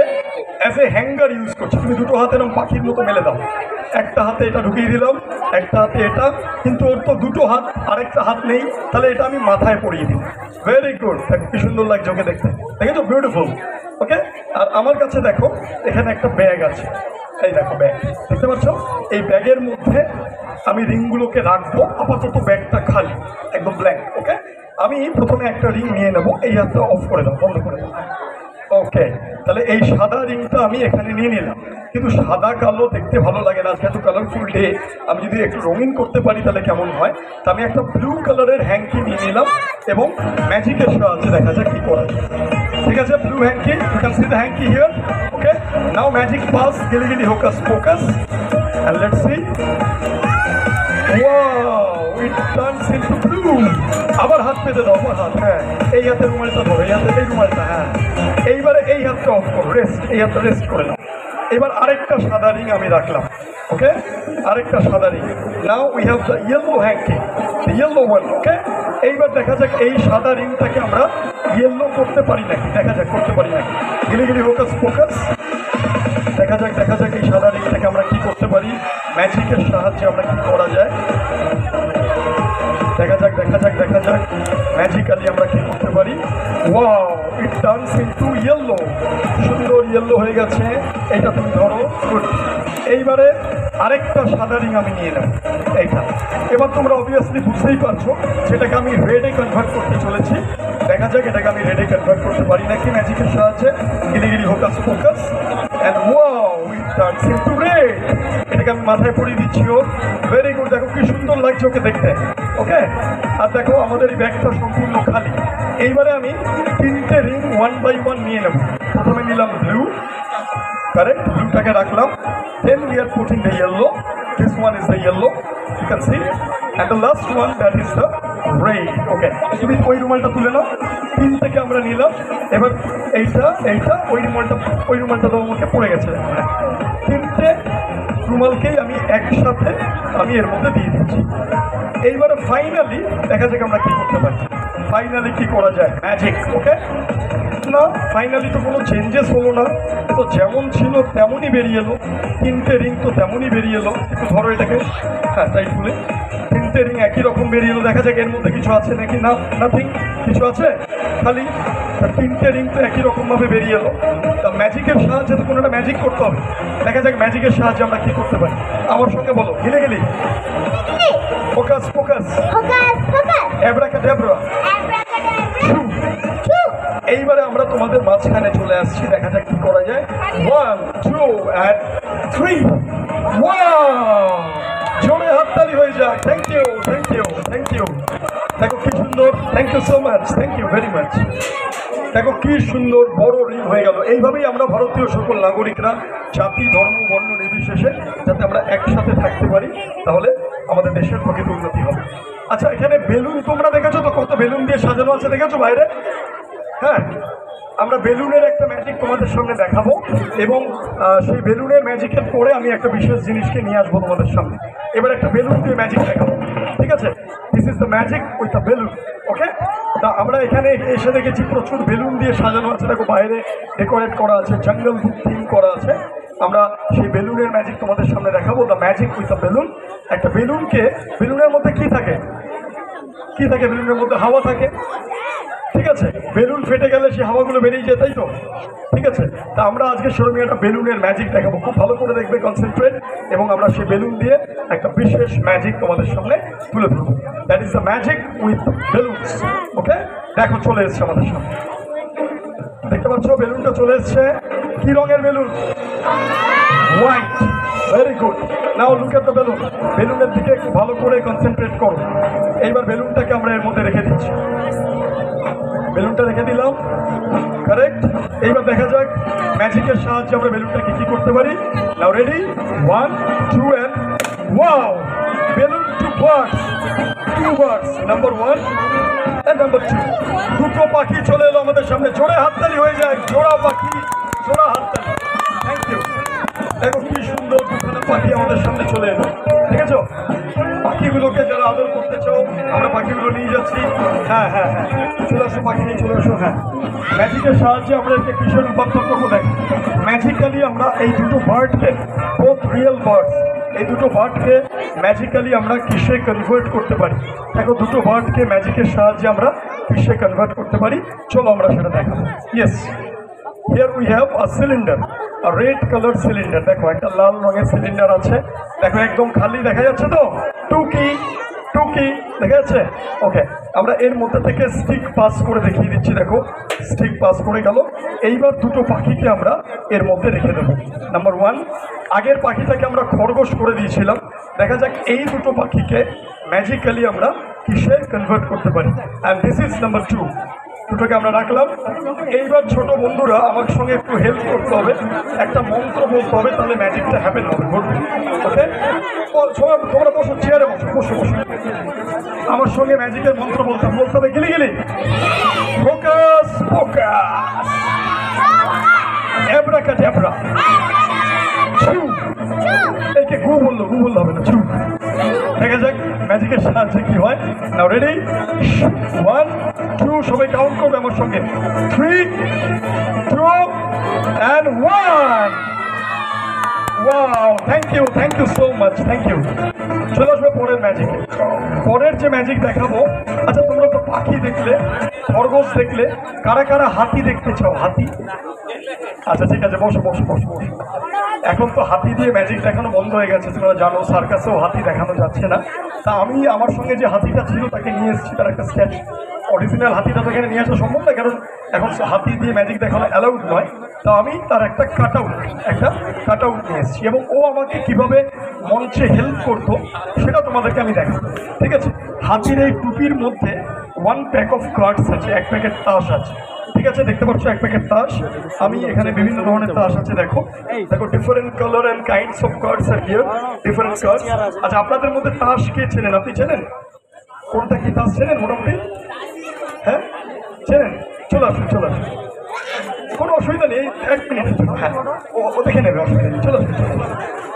A: as a hanger use করছি। তুমি দুটো হাতে এরকম পাখির মতো মেলে দাও। একটা হাতে এটা ঢুকিয়ে দিলাম, একটা হাতে এটা, কিন্তু ওর তো দুটো হাত, আরেকটা হাত নেই, তাহলে এটা আমি মাথায় পরিয়ে দিই। ভেরি গুড, দেখো কি সুন্দর লাগছে ওকে দেখতে, দেখেছো? বিউটিফুল। ওকে, আর আমার কাছে দেখো এখানে একটা ব্যাগ আছে, এই দেখো ব্যাগ, দেখতে পাচ্ছ? এই ব্যাগের মধ্যে আমি রিংগুলোকে রাখবো। আপাতত ব্যাগটা খালি, একদম ব্ল্যাঙ্ক। ওকে, আমি প্রথমে একটা রিং নিয়ে নেবো। এই হাতটা অফ করে দাও, বন্ধ করে দাও। ওকে, তাহলে এই সাদা রিংটা আমি এখানে নিয়ে নিলাম। কিন্তু সাদা কালো দেখতে ভালো লাগে না, এত কালারফুল ডে, আমি যদি একটু রঙিন করতে পারি তাহলে কেমন হয়। তা আমি একটা ব্লু কালারের হ্যাঙ্কি নিয়ে নিলাম, এবং ম্যাজিকের সাহায্যে দেখা যাক কি করা যায়। ঠিক আছে, blue hanky, you can see the hanky here. Okay, now magic pass, গিলি গিলি hocus focus, and let's see. Wow, it turns into blue. আবার হাত পেতে দাও, আমার হাত। হ্যাঁ, এই হাতের রুমালটা ধরো, এই হাতের এই রুমালটা। হ্যাঁ, এইবারে এই হাতটা অফ করো, রেস্ট, এই হাতটা রেস্ট করে নাও। এবার আরেকটা সাদা রিং আমি রাখলাম। ওকে, আরেকটা সাদা ring. Now we have the yellow hanky, the yellow one. Okay, এইবার দেখা যাক এই সাদা রিংটাকে আমরা ইয়েলো করতে পারি নাকি, দেখা যাক করতে পারি নাকি। গিলি গিলি হোকাস ফোকাস, দেখা যাক দেখা যাক এই সাদা রিংটাকে আমরা কি করতে পারি, ম্যাজিকের সাহায্যে আমরা কি করা যায়। দেখা যাক দেখা যাক দেখা যাক ম্যাজিক্যালি আমরা কি করতে পারি। Wow, it turns into yellow, সুন্দর ইয়েলো হয়ে গেছে। এইটা তুমি ধরো, গুড। এইবারে আরেকটা সাদা রিং আমি নিয়ে নেব, এইটা। এবার তোমরা অবভিয়াসলি বুঝতেই পারছো সেটাকে আমি রেডে কনভার্ট করতে চলেছি। দেখা যাক এটাকে আমি রেডে কনভার্ট করতে পারি নাকি ম্যাজিকের সাহায্যে। গিলিগিলি hocus focus, and wow, it turns into red. এটাকে আমি মাথায় পরিয়ে দিচ্ছি ওর। ভেরি গুড, দেখো কি সুন্দর লাগছে ওকে দেখতে। ওকে, আর দেখো আমাদের এই ব্যাগটা সম্পূর্ণ খালি। এইবারে আমি 3টে রিং 1 বাই 1 নিয়ে নেব। প্রথমে নিলাম ব্লু, কারেক্ট, ব্লুটাকে রাখলাম। Then we are putting the yellow, This one is the yellow. You can see. And the last one, that is the red. Okay. তুমি ওই রুমালটা তুলে নাও। তিন থেকে আমরা নিলাম। এবার এইটা ওই রুমালটা তো আমাকে পড়ে গেছে। তিনটে রুমালকেই আমি একসাথে আমি এর মধ্যে দিয়ে দিচ্ছি। এইবারে ফাইনালি দেখা যাক আমরা কি করতে পারি। ফাইনালি কি করা যায়? ম্যাজিক। ওকে, না ফাইনালি তো কোনো চেঞ্জেস হলো না, তো যেমন ছিল তেমনই বেরিয়ে এলো। তিনটে রিং তো তেমনই বেরিয়ে এলো। একটু ধরো এটাকে, হ্যাঁ তাই তুলে তিনটে রিং একই রকম বেরিয়ে এলো। দেখা যাক এর মধ্যে কিছু আছে নাকি। না, নাথিং, কিছু আছে খালি। তিনটে রিং তো একই রকমভাবে বেরিয়ে এলো। তা ম্যাজিকের সাহায্যে তো কোনো একটা ম্যাজিক করতে হবে। দেখা যাক ম্যাজিকের সাহায্যে আমরা কী করতে পারি। আমার সঙ্গে বলো, গিলে গেলি। Focus focus, abracadabra. এইবারে আমরা তোমাদের মাঝখানে চলে আসছি। দেখা যাক কি করা যায়। 1 2 and 3। ওয়াও, জোরে হাততালি হয়ে যায়। Thank you thank you thank you. দেখো কি সুন্দর। Thank you so much, thank you very much. দেখো কি সুন্দর বড় রিং হয়ে গেল। এইভাবেই আমরা ভারতীয় সকল নাগরিকরা জাতি ধর্ম বর্ণ নির্বিশেষে যাতে আমরা একসাথে থাকতে পারি, তাহলে আমাদের দেশের প্রকৃত উন্নতি হবে। আচ্ছা, এখানে বেলুন তোমরা দেখেছো তো, কত বেলুন দিয়ে সাজানো আছে দেখেছো বাইরে? হ্যাঁ, আমরা বেলুনের একটা ম্যাজিক তোমাদের সামনে দেখাবো এবং সেই বেলুনের ম্যাজিকের পরে আমি একটা বিশেষ জিনিসকে নিয়ে আসবো তোমাদের সামনে। এবার একটা বেলুন দিয়ে ম্যাজিক দেখাবো, ঠিক আছে? This is the magic with the balloon. Okay, তা আমরা এখানে এসে দেখেছি প্রচুর বেলুন দিয়ে সাজানো আছে। দেখো বাইরে ডেকোরেট করা আছে, জঙ্গল থিম করা আছে। আমরা সেই বেলুনের ম্যাজিক তোমাদের সামনে দেখাবো। The magic with the balloon. একটা বেলুনকে, বেলুনের মধ্যে কি থাকে? কি থাকে বেলুনের মধ্যে? হাওয়া থাকে, ঠিক আছে? বেলুন ফেটে গেলে সেই হাওয়াগুলো বেরিয়ে যায়, তাই তো? ঠিক আছে, তা আমরা আজকে সেরকমই একটা বেলুনের ম্যাজিক দেখাবো। খুব ভালো করে দেখবে, কনসেন্ট্রেট, এবং আমরা সেই বেলুন দিয়ে একটা বিশেষ ম্যাজিক তোমাদের সামনে তুলে ধরবো। That is the magic with balloons. Okay, দেখো চলে এসছে আমাদের সামনে। দেখতে পাচ্ছ বেলুনটা চলে এসছে। কি রঙের balloon? White. Very good. Now look at the balloon. বেলুনের দিকে একটু ভালো করে কনসেন্ট্রেট করো। এইবার বেলুনটাকে আমরা এর মধ্যে রেখে দিচ্ছি। বেলুনটা রেখে দিলাম, কারেক্ট। এইবার দেখা যাক ম্যাজিকের সাহায্যে আমরা বেলুনটাকে কি করতে পারি। Now ready, 1 2 and wow, balloon to birds, 2 birds, number 1 and number 2। দুটো পাখি চলে এলো আমাদের সামনে। জোরে হাততালি হয়ে যায়। জোড়া পাখি, জোড়া হাততালি। Thank you. দেখো কি সুন্দর দুখানা পাখি আমাদের সামনে চলে এলো। দেখেছো? পাখিগুলোকে যারা আদর করতে চাও, আমরা পাখিগুলো নিয়ে যাচ্ছি। হ্যাঁ হ্যাঁ হ্যাঁ, চলে আসো পাখি নিয়ে চলে আসো। হ্যাঁ, ম্যাজিকের সাহায্যে আমরা একটা কিসের রূপান্তর করবো দেখো। ম্যাজিক্যালি আমরা এই দুটো বার্ডকে, বোথ রিয়েল বার্ডস, এই দুটো বার্ডকে ম্যাজিক্যালি আমরা কিসে কনভার্ট করতে পারি। দেখো দুটো বার্ডকে ম্যাজিকের সাহায্যে আমরা কিসে কনভার্ট করতে পারি। চলো আমরা সেটা দেখাবো। Yes, here we have a cylinder, a red colour cylinder. দেখো একটা লাল রঙের সিলিন্ডার আছে। দেখো একদম খালি দেখা যাচ্ছে তো? টুকি টুকি দেখা যাচ্ছে? ওকে, আমরা এর মধ্যে থেকে স্টিক পাস করে দেখিয়ে দিচ্ছি। দেখো স্টিক পাস করে গেল। এইবার দুটো পাখিকে আমরা এর মধ্যে রেখে দেবো। নাম্বার 1, আগের পাখিটাকে আমরা খরগোশ করে দিয়েছিলাম। দেখা যাক এই দুটো পাখিকে ম্যাজিক্যালি আমরা কিসে কনভার্ট করতে পারি। And this is number 2। দুটোকে আমরা রাখলাম। এইবার ছোট বন্ধুরা আমার সঙ্গে একটু হেল্প করতে হবে। একটা মন্ত্র বলতে হবে, তাহলে ম্যাজিকটা হ্যাপেন হবে। ওকে, তোমরা বসো, চেয়ারে বসো বসো বসো। আমার সঙ্গে ম্যাজিকের মন্ত্র বলতে হবে। গিলি গিলি, ফোকাস ফোকাস, অ্যাব্রাকাডাব্রা, ছু। একে গু বললো হবে না, ছু। দেখা যাক ম্যাজিকের সাহায্যে কি হয়। নাও রেডি, 1 2, সবাই কাউন্ট করবে আমার সঙ্গে। 3 2 and 1। Wow, thank you so much, thank you. চলে আসবে পরের ম্যাজিকে। পরের যে ম্যাজিক দেখাবো, আচ্ছা তোমরা তো পাখি দেখলে, খরগোশ দেখলে, কারা কারা হাতি দেখতে চাও? হাতি? আচ্ছা ঠিক আছে, বসো বসো বসো বসো। এখন তো হাতি দিয়ে ম্যাজিক দেখানো বন্ধ হয়ে গেছে, তোমরা জানো সার্কাসেও হাতি দেখানো যাচ্ছে না। তা আমি আমার সঙ্গে যে হাতিটা ছিল তাকে নিয়ে এসেছি, তার একটা স্কেচ। অরিজিনাল হাতিটা তো এখানে নিয়ে আসা সম্ভব না, কারণ এখন হাতি দিয়ে ম্যাজিক দেখানো অ্যালাউড নয়। তো আমি তার একটা কাট আউট নিয়ে এসেছি, এবং ও আমাকে কীভাবে মঞ্চে হেল্প করতো সেটা তোমাদেরকে আমি দেখাবো, ঠিক আছে? হাতির এই টুপির মধ্যে 1 প্যাক অফ কার্ডস আছে, 1 প্যাকেট তাস আছে, ঠিক আছে, দেখতে পাচ্ছ এক প্যাকেট তাস। আমি এখানে বিভিন্ন ধরনের তাস আছে, দেখো দেখো different colour and kinds of cards R here, different cards. আচ্ছা, আপনাদের মধ্যে তাস কে চেনেন? আপনি চেনেন কোনটা কি তাস চেনেন মোটামুটি? হ্যাঁ চেনেন, চলে আসুন চলে আসুন, কোনো অসুবিধা নেই, 1 মিনিটের জন্য। হ্যাঁ ও দেখে নেবে, অসুবিধা নেই, চলে আসুন।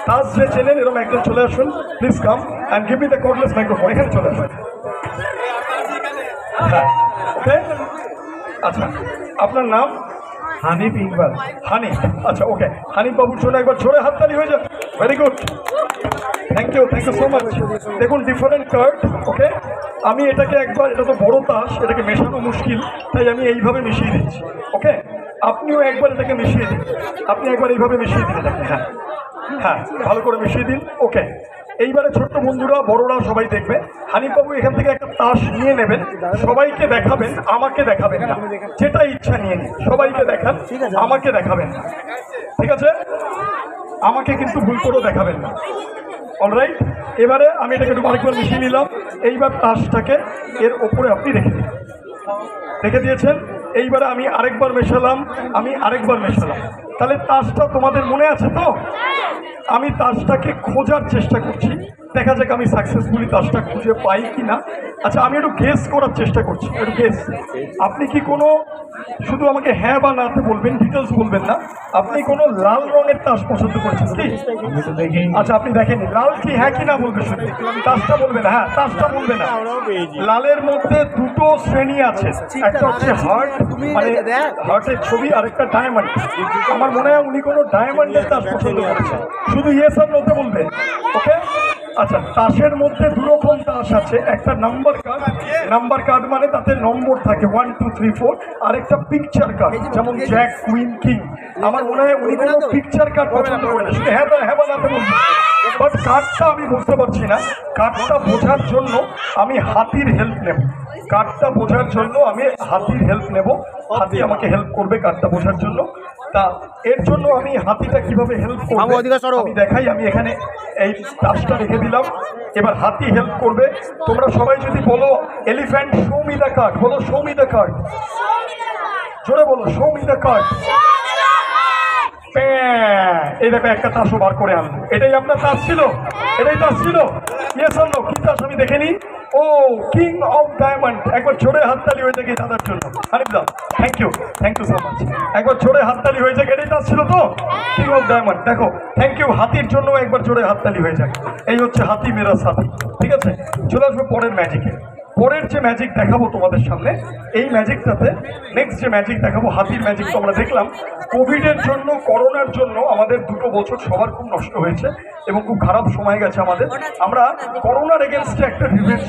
A: তাস যে চেনেন এরকম একজন চলে আসুন, please come and give me the cordless microphone. এখানে চলে আসুন। হ্যাঁ ওকে, আচ্ছা আপনার নাম? হানিফ ইকবাল। হানিফ, আচ্ছা ওকে। হানিফ বাবুর জন্য একবার জোরে হাততালি হয়ে যাক। Very good, thank you so much. দেখুন ডিফারেন্ট কার্ড, ওকে। আমি এটাকে একবার, এটা তো বড় তাস, এটাকে মেশানো মুশকিল, তাই আমি এইভাবে মিশিয়ে দিচ্ছি, ওকে। আপনিও একবার এটাকে মিশিয়ে দিন, আপনি একবার এইভাবে মিশিয়ে দিন এটাকে। হ্যাঁ হ্যাঁ, ভালো করে মিশিয়ে দিন, ওকে। এইবারে ছোট্ট বন্ধুরা বড়রা সবাই দেখবে। হানিফ বাবু এখান থেকে একটা তাস নিয়ে নেবেন, সবাইকে দেখাবেন, আমাকে দেখাবেন না, যেটা ইচ্ছা নিয়ে নিন, সবাইকে দেখান, আমাকে দেখাবেন না, ঠিক আছে? আমাকে কিন্তু ভুল করেও দেখাবেন না, অলরাইট। এবারে আমি এটাকে একটু আরেকবার মিশিয়ে নিলাম। এইবার তাসটাকে এর ওপরে আপনি রেখে দিয়েছেন। এইবারে আমি আরেকবার মেশালাম, তাহলে তাসটা তোমাদের মনে আছে তো? আমি তাসটাকে খোঁজার চেষ্টা করছি, দেখা যাক আমি সাকসেসফুলি তাসটা খুঁজে পাই কি না। আচ্ছা, আমি একটু গেস করার চেষ্টা করছি, একটু গেস। আপনি কি কোনো, শুধু আমাকে হ্যাঁ বা নাতে বলবেন, ডিটেলস বলবেন না। আপনি কোনো লাল রঙের তাস পছন্দ করছেন কি? আচ্ছা, আপনি দেখেননি, লাল কি হ্যাঁ কি না বলবে, শুধু তাসটা বলবে না। হ্যাঁ, তাসটা বলবে না। লালের মধ্যে দুটো শ্রেণী আছে, একটা হচ্ছে হার্ট, মানে হার্টের ছবি, আর একটা ডায়মন্ড। আমার মনে হয় উনি কোনো ডায়মন্ডের তাস পছন্দ করেছেন, শুধু ইয়েস আর নোতে বলবেন, ওকে। আচ্ছা, তাসের মধ্যে দুরকম তাস আছে, একটা নাম্বার কার্ড মানে তাতে নম্বর থাকে 1 2 3 4, আর একটা পিকচার কার্ড, যেমন জ্যাক, কুইন, কিং। আমার মনে হয় উনি কোনো পিকচার কার্ড পছন্দ করেন, শুধু হ্যাঁ বা নাতে বলবেন। বাট কার্ডটা আমি বুঝতে পারছি না, কার্ডটা বোঝার জন্য আমি হাতির হেল্প নেব, হাতি আমাকে হেল্প করবে কার্ডটা বোঝার জন্য। তা এর জন্য আমি হাতিটা কিভাবে হেল্প করবে আমি দেখাই। আমি এখানে এই তাসটা রেখে দিলাম, এবার হাতি হেল্প করবে। তোমরা সবাই যদি বলো elephant show me the card, বলো শো মি দ্য কার্ড, জোরে বলো শো মি দ্য কার্ড। এই দেখো একটা তাসও বার করে আনলো। এটাই আপনার তাস ছিল? এটাই তাস ছিল? Yes or no? কি তাস আমি দেখে নিই। ও, কিং অফ ডায়মন্ড। একবার জোরে হাততালি হয়ে যাক এই দাদার জন্য। হানিফ দা, থ্যাংক ইউ সো মাচ। একবার জোরে হাততালি হয়ে যাক, এটাই তাস ছিল তো, কিং অফ ডায়মন্ড। দেখো, থ্যাংক ইউ। হাতির জন্য একবার জোরে হাততালি হয়ে যাক। এই হচ্ছে হাতি মেরা সাথী, ঠিক আছে? চলে আসবো পরের ম্যাজিকে। পরের যে ম্যাজিক দেখাবো তোমাদের সামনে, এই ম্যাজিকটাতে নেক্সট যে ম্যাজিক দেখাবো, হাতির ম্যাজিক তো আমরা দেখলাম। কোভিডের জন্য, করোনার জন্য আমাদের 2 বছর সবার খুব নষ্ট হয়েছে এবং খুব খারাপ সময় গেছে আমাদের। আমরা করোনার এগেনস্টে একটা রিভেঞ্জ,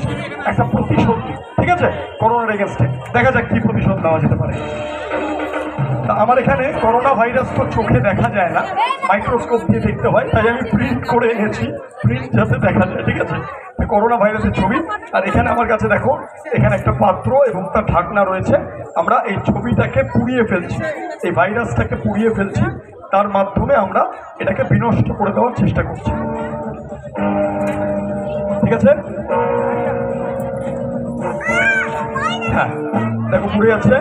A: একটা প্রতিশোধ নিই, ঠিক আছে? করোনার এগেনস্টে দেখা যাক কি প্রতিশোধ নেওয়া যেতে পারে। তা আমার এখানে করোনা ভাইরাস তো চোখে দেখা যায় না, মাইক্রোস্কোপ দিয়ে দেখতে হয়, তাই আমি প্রিন্ট করে এনেছি, প্রিন্ট যাতে দেখা যায়, ঠিক আছে? করোনা ভাইরাসের ছবি। আর এখানে আমার কাছে দেখো, এখানে একটা পাত্র এবং তার ঢাকনা রয়েছে। আমরা এই ছবিটাকে পুড়িয়ে ফেলছি, এই ভাইরাসটাকে পুড়িয়ে ফেলছি, তার মাধ্যমে আমরা এটাকে বিনষ্ট করে দেওয়ার চেষ্টা করছি, ঠিক আছে? হ্যাঁ দেখো, পুড়ে যাচ্ছে,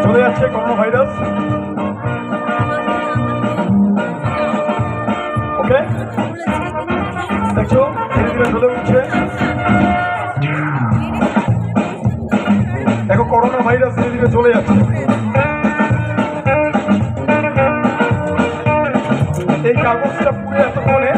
A: চলে যাচ্ছে করোনা ভাইরাস, ওকে। দেখছো ধীরে ধীরে জ্বলে উঠছে। দেখো করোনা ভাইরাস ধীরে ধীরে চলে যাচ্ছে। এই কাগজটা পুড়ে এতক্ষণে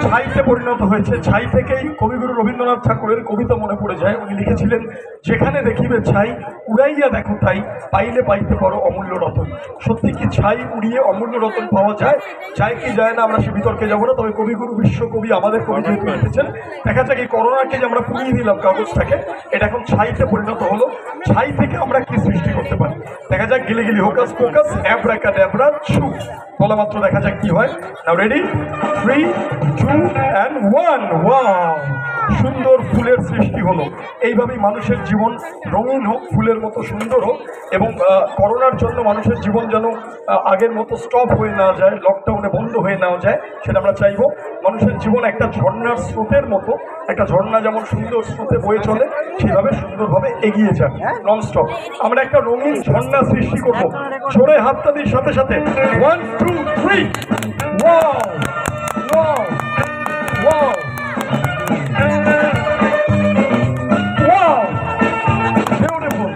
A: ছাইতে পরিণত হয়েছে। ছাই থেকেই কবিগুরু রবীন্দ্রনাথ ঠাকুরের কবিতা মনে পড়ে যায়। উনি লিখেছিলেন, যেখানে দেখিবে ছাই উড়াইয়া দেখো তাই, পাইলে পাইতে পারো অমূল্য রতন। সত্যি কি ছাই উড়িয়ে অমূল্য রতন পাওয়া যায়? যায় কি যায় না আমরা সে বিতর্কে যাবো না, তবে কবিগুরু বিশ্বকবি আমাদের কবি যেহেতু লিখেছেন, দেখা যাক এই করোনাকে যে আমরা পুড়িয়ে দিলাম কাগজটাকে, এটা এখন ছাইতে পরিণত হলো। ছাই থেকে আমরা কি সৃষ্টি করতে পারি দেখা যাক। গিলি গিলি হোকাস ফোকাস অ্যাব্রাকাডাব্রা ছু, বলা মাত্র দেখা যাক কি হয়। নাও রেডি, 3 2 and 1। ওয়াও, সুন্দর ফুলের সৃষ্টি হলো। এইভাবেই মানুষের জীবন রঙিন হোক ফুলের মতো সুন্দর হোক এবং করোনার জন্য মানুষের জীবন যেন আগের মতো স্টপ হয়ে না যায়, লকডাউনে বন্ধ হয়ে না যায়, সেটা আমরা চাইবো। মানুষের জীবন একটা ঝর্ণার স্রোতের মতো, একটা ঝর্ণা যেমন সুন্দর স্রোতে বয়ে চলে সেভাবে সুন্দরভাবে এগিয়ে যাক নন স্টপ। আমরা একটা রঙিন ঝর্ণা সৃষ্টি করবো। জোরে হাততালির সাথে সাথে 1 2 3 wow wow wow wow beautiful.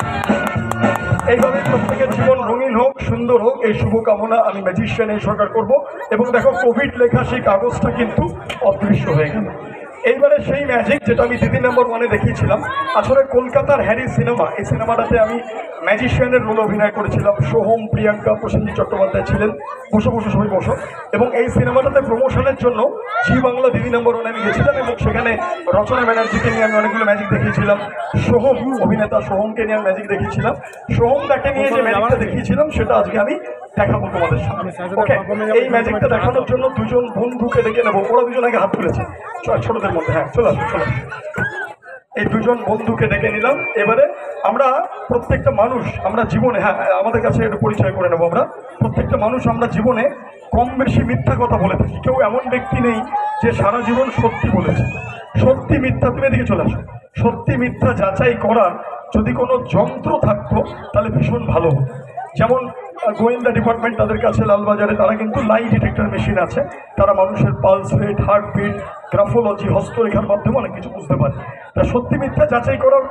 A: এইভাবে প্রত্যেকের জীবন রঙিন হোক, সুন্দর হোক, এই শুভকামনা আমি ম্যাজিশিয়ান এই সরকার করবো। এবং দেখো কোভিড লেখা সেই কাগজটা কিন্তু অদৃশ্য হয়ে গেল। এইবারে সেই ম্যাজিক যেটা আমি দিদি নম্বর 1-এ দেখিয়েছিলাম, আসলে কলকাতার হ্যারি সিনেমা, এই সিনেমাটাতে আমি ম্যাজিশিয়ানের রোল অভিনয় করেছিলাম। সোহম, প্রিয়াঙ্কা, প্রসেনজিৎ চট্টোপাধ্যায় ছিলেন। বসো বসো সবাই বসো। এবং এই সিনেমাটাতে প্রমোশনের জন্য জি বাংলা দিদি নম্বর 1-এ আমি গেছিলাম এবং সেখানে রচনা ব্যানার্জিকে নিয়ে আমি অনেকগুলো ম্যাজিক দেখিয়েছিলাম। সোহম, অভিনেতা সোহমকে নিয়ে আমি ম্যাজিক দেখিয়েছিলাম। সোহমটাকে নিয়ে যে ম্যাজিকটা দেখিয়েছিলাম সেটা আজকে আমি দেখাবো তোমাদের সামনে। ওকে, এই ম্যাজিকটা দেখানোর জন্য দুজন বন্ধুকে ডেকে নেবো। ওরা দুজন আগে হাত তুলেছে ছোটদের মধ্যে। হ্যাঁ, চলে আসো চলে আসো। এই দুজন বন্ধুকে ডেকে নিলাম। এবারে আমরা প্রত্যেকটা মানুষ, আমরা জীবনে, হ্যাঁ আমাদের কাছে একটু পরিচয় করে নেবো। আমরা প্রত্যেকটা মানুষ আমরা জীবনে কম বেশি মিথ্যা কথা বলে থাকি। কেউ এমন ব্যক্তি নেই যে সারা জীবন সত্যি বলেছে। সত্যি মিথ্যা, তুমি এদিকে চলে আসো। সত্যি মিথ্যা যাচাই করার যদি কোনো যন্ত্র থাকতো তাহলে ভীষণ ভালো হতো। যেমন গোয়েন্দা ডিপার্টমেন্ট, তাদের কাছে লালবাজারে তারা কিন্তু লাই ডিটেক্টর মেশিন আছে। তারা মানুষের পালস রেট, হার্টবিট, গ্রাফোলজি, হস্তরেখার মাধ্যমে অনেক কিছু বুঝতে পারে। তা সত্যি মিথ্যা যাচাই করার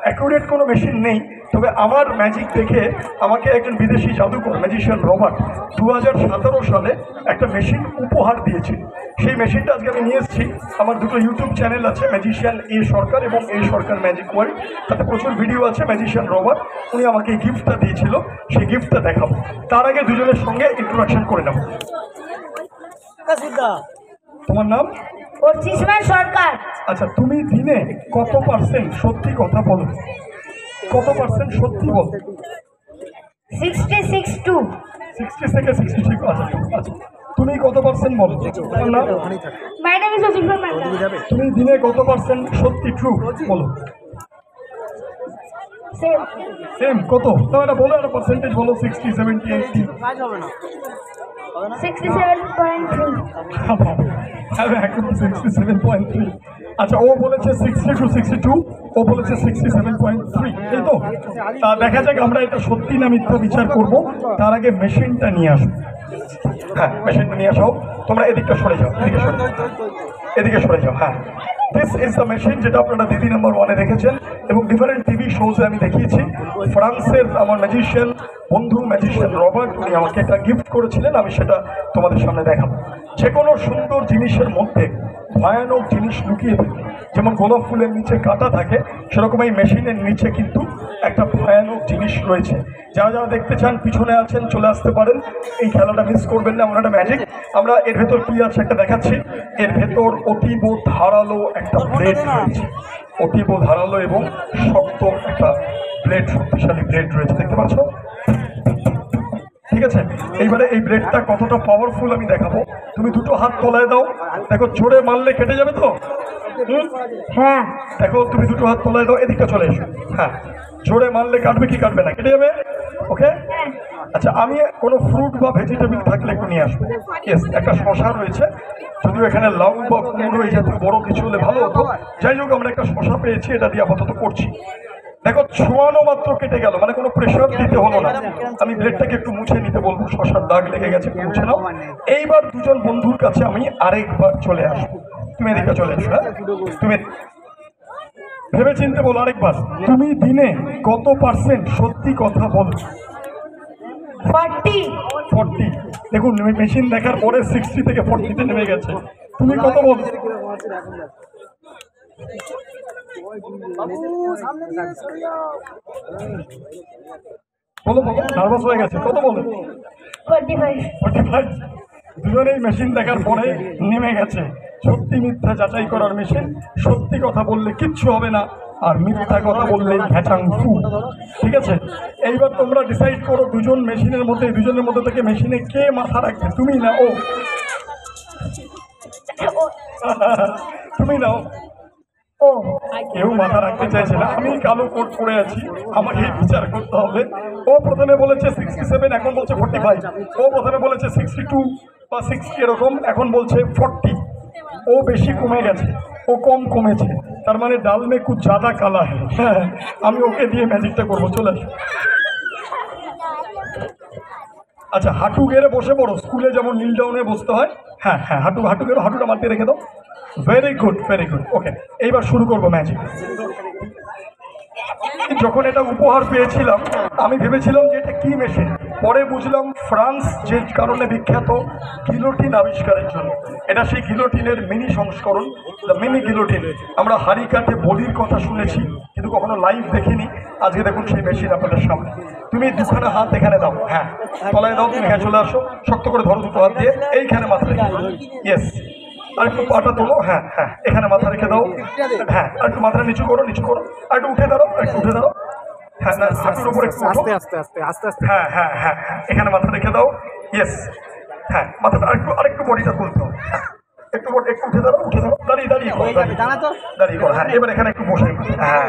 A: অ্যাকুরেট কোনো মেশিন নেই। তবে আমার ম্যাজিক দেখে আমাকে একজন বিদেশি জাদুকর ম্যাজিশিয়ান রবার্ট 2017 সালে একটা মেশিন উপহার দিয়েছিল। সেই মেশিনটা আজকে আমি নিয়ে এসেছি। আমার দুটো ইউটিউব চ্যানেল আছে, ম্যাজিশিয়ান এ সরকার এবং এ সরকার ম্যাজিক ওয়ার্ল্ড। তাতে প্রচুর ভিডিও আছে। ম্যাজিশিয়ান রবার্ট উনি আমাকে এই গিফটটা দিয়েছিল, সেই গিফটটা দেখাবো। তার আগে দুজনের সঙ্গে ইন্ট্রোডাকশন করে নেব। তোমার নাম?
C: অর্চিষ্মান সরকার।
A: আচ্ছা, তুমি দিনে কত পার্সেন্ট সত্যি কথা বলো? কত পার্সেন্ট সত্যি বলো?
C: 66 টু
A: 60 থেকে 63। আচ্ছা, তুমি কত পার্সেন্ট বলো? তোমার নাম?
C: মাই নেম ইজ অর্চিষ্মান সরকার।
A: তুমি দিনে কত পার্সেন্ট সত্যি ট্রু বলো?
C: সেম
A: সেম কত? তাও এটা বলো, একটা পার্সেন্টেজ বলো। 60, 70, 80?
C: 67.3।
A: এখন 67.3। আচ্ছা, ও বলেছে 60 to 62, ও বলেছে 67.3, এই তো। তা দেখা যাক আমরা এটা সত্যি না মিথ্যা বিচার করব। তার আগে মেশিনটা নিয়ে আসো। হ্যাঁ, মেশিনটা নিয়ে আসো। তোমরা এদিকটা সরে যাও, এদিকে সরে যাও, এদিকে সরে যাও। হ্যাঁ, দিস ইজ দ্য মেশিন যেটা আপনারা দিদি নম্বর 1-এ দেখেছেন এবং ডিফারেন্ট টিভি শোজে আমি দেখিয়েছি। ফ্রান্সের আমার ম্যাজিশিয়ান বন্ধু ম্যাজিশিয়ান রবার্ট উনি আমাকে একটা গিফট করেছিলেন, আমি সেটা তোমাদের সামনে দেখাবো। যে কোনো সুন্দর জিনিসের মধ্যে ভয়ানক জিনিস লুকিয়ে থাকে। যেমন গোলাপ ফুলের নিচে কাঁটা থাকে, সেরকম এই মেশিনের নিচে কিন্তু একটা ভয়ানক জিনিস রয়েছে। যারা যারা দেখতে চান পিছনে আছেন, চলে আসতে পারেন। এই খেলাটা মিস করবেন না, আমরা একটা ম্যাজিক। আমরা এর ভেতর কি আছে একটা দেখাচ্ছি। এর ভেতর অতীব ধারালো একটা ব্লেড রয়েছে। অতীব ধারালো এবং শক্ত একটা ব্লেড, শক্তিশালী ব্লেড রয়েছে, দেখতে পাচ্ছ? ঠিক আছে, এইবারে এই ব্লেডটা কতটা পাওয়ারফুল আমি দেখাবো। তুমি দুটো হাত তলায় দাও, দেখো জোরে মারলে কেটে যাবে তো?
C: হ্যাঁ,
A: দেখো তুমি দুটো হাত তলায় দাও, এদিকটা চলে এসো। হ্যাঁ, জোরে মারলে কাটবে কি কাটবে না? কেটে যাবে। ওকে, আচ্ছা আমি কোনো ফ্রুট বা ভেজিটেবল থাকলে একটু নিয়ে আসবো। ইয়েস, একটা শশা রয়েছে, যদিও এখানে লাউ বা কুমড়ো এই জাতীয় বড় কিছু হলে ভালো হতো। যাই হোক, আমরা একটা শশা পেয়েছি, এটা দিয়ে আপাতত করছি। দেখো ছোঁয়ানো মাত্র কেটে গেল, মানে কোনো প্রেশার দিতে হলো না। আমি ব্লেডটাকে একটু মুছে নিতে বলবো, শশার দাগ লেগে গেছে, মুছে নাও। এইবার দুজন বন্ধুর কাছে আমি আরেকবার চলে আসবো। তুমি এদিকে চলে এসো। হ্যাঁ, তুমি ভেবে চিনতে বলো আরেকবার। তুমি দিনে কত পার্সেন্ট সত্যি কথা বলো? 40। দেখুন, মেশিন দেখার পরে 60 থেকে 40-তে নেমে গেছে। তুমি কত বলো? বলো বলো, নার্ভাস হয়ে গেছে। কত বলো? 45। দুজনেই মেশিন দেখার পরে নেমে গেছে। সত্যি মিথ্যা যাচাই করার মেশিন। সত্যি কথা বললে কিচ্ছু হবে না, আর মিথ্যা কথা বললে ঘ্যাচাং ফু। ঠিক আছে, এইবার তোমরা ডিসাইড করো দুজন মেশিনের মধ্যে, দুজনের মধ্যে থেকে মেশিনে কে মাথা রাখবে, তুমি না ও? তুমি নাও।
C: ও
A: কেউ মাথা রাখতে চাইছে না, আমি কালো কোট পরে আছি, আমাকে বিচার করতে হবে। ও প্রথমে বলেছে 67, এখন বলছে 45। ও প্রথমে বলেছে 62 বা 60 এরকম, এখন বলছে 40। ও বেশি কমে গেছে, ও কম কমেছে, তার মানে ডাল মে কুছ জ্যাদা কালা হ্যাঁ, আমি ওকে দিয়ে ম্যাজিকটা করবো। চলে আসো। আচ্ছা, হাঁটু গেড়ে বসে পড়ো, স্কুলে যেমন নীল ডাউনে বসতে হয়। হ্যাঁ হ্যাঁ, হাঁটু হাঁটু গেড়ে, হাঁটুটা মাটিয়ে রেখে দাও। Very good, very good. Okay, এইবার শুরু করবো ম্যাজিক। যখন এটা উপহার পেয়েছিলাম আমি ভেবেছিলাম যে এটা কি মেশিন, পরে বুঝলাম ফ্রান্স যে কারণে বিখ্যাত গিলোটিন আবিষ্কারের জন্য। এটা সেই গিলোটিনের মিনি সংস্করণ, দ্য মিনি গিলোটিন। আমরা হাড়ি কাঠে বলির কথা শুনেছি কিন্তু কখনো লাইভ দেখিনি। আজকে দেখুন সেই মেশিন আপনাদের সামনে। তুমি দুখানা হাত এখানে দাও, হ্যাঁ তলায় দাও, তুমি এখানে চলে আসো, শক্ত করে ধরো দুটো হাত দিয়ে, এইখানে মাথা রেখে। ইয়েস, আর একটু পাটা তোলো, হ্যাঁ হ্যাঁ এখানে মাথা রেখে দাও, হ্যাঁ আর একটু মাথাটা নিচু করো, নিচু করো, আর একটু উঠে দাঁড়াও, একটু উঠে দাঁড়াও, হ্যাঁ না হাঁটুর উপর একটু উঠো,
B: আস্তে
A: হ্যাঁ হ্যাঁ হ্যাঁ হ্যাঁ এখানে মাথা রেখে দাও। ইয়েস, হ্যাঁ মাথাটা আরেকটু বডিটা তুলতে হবে, হ্যাঁ একটু একটু উঠে দাঁড়াও, উঠে দাঁড়াও, দাঁড়িয়ে দাঁড়িয়ে করো, দাঁড়িয়ে করো, হ্যাঁ এবার এখানে একটু বসে, হ্যাঁ।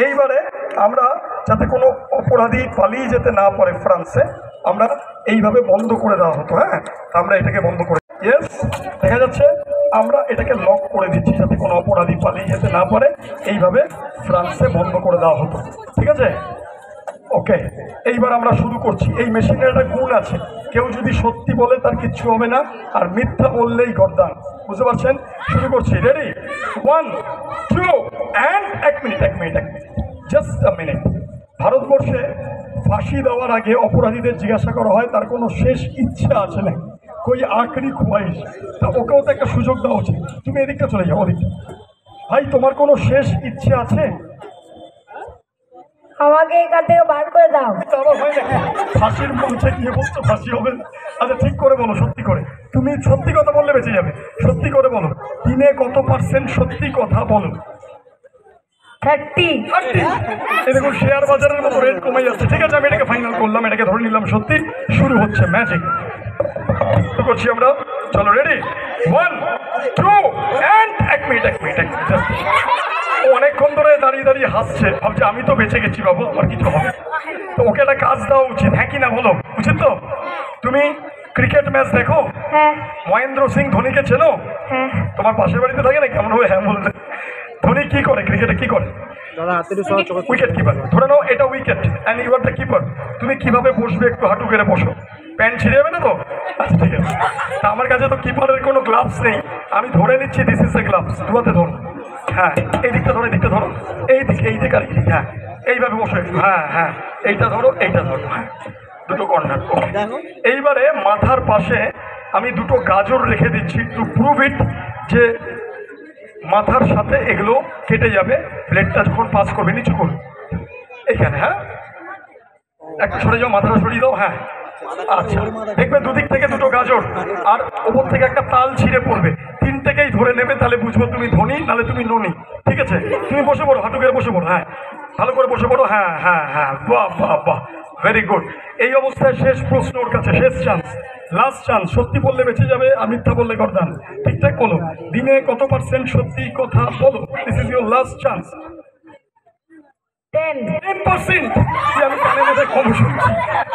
A: এইবারে আমরা যাতে কোনো অপরাধী পালিয়ে যেতে না পারে ফ্রান্সে, আমরা এইভাবে বন্ধ করে দেওয়া হতো, হ্যাঁ আমরা এটাকে বন্ধ করে, ইয়েস দেখা যাচ্ছে আমরা এটাকে লক করে দিচ্ছি যাতে কোনো অপরাধী পালিয়ে যেতে না পারে। এইভাবে ফ্রান্সে বন্ধ করে দেওয়া হতো, ঠিক আছে? ওকে, এইবার আমরা শুরু করছি। এই মেশিনের একটা গুণ আছে, কেউ যদি সত্যি বলে তার কিচ্ছু হবে না, আর মিথ্যা বললেই গর্দান, বুঝতে পারছেন? শুরু করছি, রেডি? 1 2 অ্যান্ড এক মিনিট জাস্ট আ মিনিট। ভারতবর্ষে ফাঁসি দেওয়ার আগে অপরাধীদের জিজ্ঞাসা করা হয় তার কোনো শেষ ইচ্ছা আছে না, কই আখরি খোয়াইশ, তা ওকেও তো একটা সুযোগ দেওয়া উচিত। তুমি এদিকটা চলে যাও, ওদিকটা। ভাই তোমার কোনো শেষ ইচ্ছে আছে?
C: আমাকে এখান থেকে বার করে দাও।
A: তারা হয় নাকি? ফাঁসির মঞ্চে গিয়ে বলছো ফাঁসি হবে? আচ্ছা ঠিক করে বলো, সত্যি করে, তুমি সত্যি কথা বললে বেঁচে যাবে। সত্যি করে বলো, দিনে কত % সত্যি কথা বলো?
C: 30।
A: এই দেখুন শেয়ার বাজারের মতো রেট কমে যাচ্ছে। ঠিক আছে, আমি এটাকে ফাইনাল করলাম, এটাকে ধরে নিলাম সত্যি। শুরু হচ্ছে ম্যাজিক, শুরু করছি আমরা। চলো, রেডি? 1 2 অ্যান্ড এক মিনিট ও অনেকক্ষণ ধরে দাঁড়িয়ে দাঁড়িয়ে হাসছে, ভাবছে আমি তো বেঁচে গেছি বাবু, আমার কিছু হবে। তো ওকে একটা কাজ দেওয়া উচিত, হ্যাঁ কি না বলো? উচিত তো? তুমি ক্রিকেট ম্যাচ দেখো?
C: হ্যাঁ
A: মহেন্দ্র সিং ধোনিকে চেনো?
C: হ্যাঁ।
A: তোমার পাশের বাড়িতে থাকে না? কেমন হবে হ্যাঁ বললে? ধোনি কি করে ক্রিকেটে, কি করে? Wicket keeper. ধরে নাও এটা wicket and you are the keeper. তুমি কিভাবে বসবে, একটু হাঁটু গেড়ে বসো, প্যান্ট ছিঁড়ে যাবে না তো? আচ্ছা ঠিক আছে। তা আমার কাছে তো কিপারের কোনো গ্লাভস নেই, আমি ধরে নিচ্ছি দিস ইজ এ গ্লাভস। দুয়াতে ধরো, হ্যাঁ এই দিকটা ধরো, এই দিকটা ধরো, এই দিকে আর এই দিকে, হ্যাঁ এইভাবে বসো একটু, হ্যাঁ হ্যাঁ এইটা ধরো, হ্যাঁ দুটো কর্নার। এইবারে মাথার পাশে আমি দুটো গাজর রেখে দিচ্ছি টু প্রুভ ইট যে মাথার সাথে এগুলো কেটে যাবে। ব্লেডটা যখন পাস করবে নিচু করবে এখানে, হ্যাঁ একটু সরে যাও, মাথাটা সরিয়ে দাও, হ্যাঁ আচ্ছা দেখবে দুদিক থেকে দুটো গাজর, আর ওপর থেকে একটা তাল ছিঁড়ে পড়বে। তিনটেকেই ধরে নেবে, তাহলে বুঝবো তুমি ধনী, নাহলে তুমি ননি। ঠিক আছে, তুমি বসে পড়ো, হাঁটু গেড়ে বসে পড়ো, হ্যাঁ ভালো করে বসে পড়ো, হ্যাঁ হ্যাঁ হ্যাঁ বাহ বাহ বাহ, ভেরি গুড। এই অবস্থায় শেষ প্রশ্ন ওর কাছে, শেষ চান্স, লাস্ট চান্স। সত্যি বললে বেঁচে যাবে, আর মিথ্যা বললে গর্দান। ঠিকঠাক বলো, দিনে কত % সত্যি কথা বলো? This is your last chance. 10%। আমি কানে মাথায় কম শুনছি।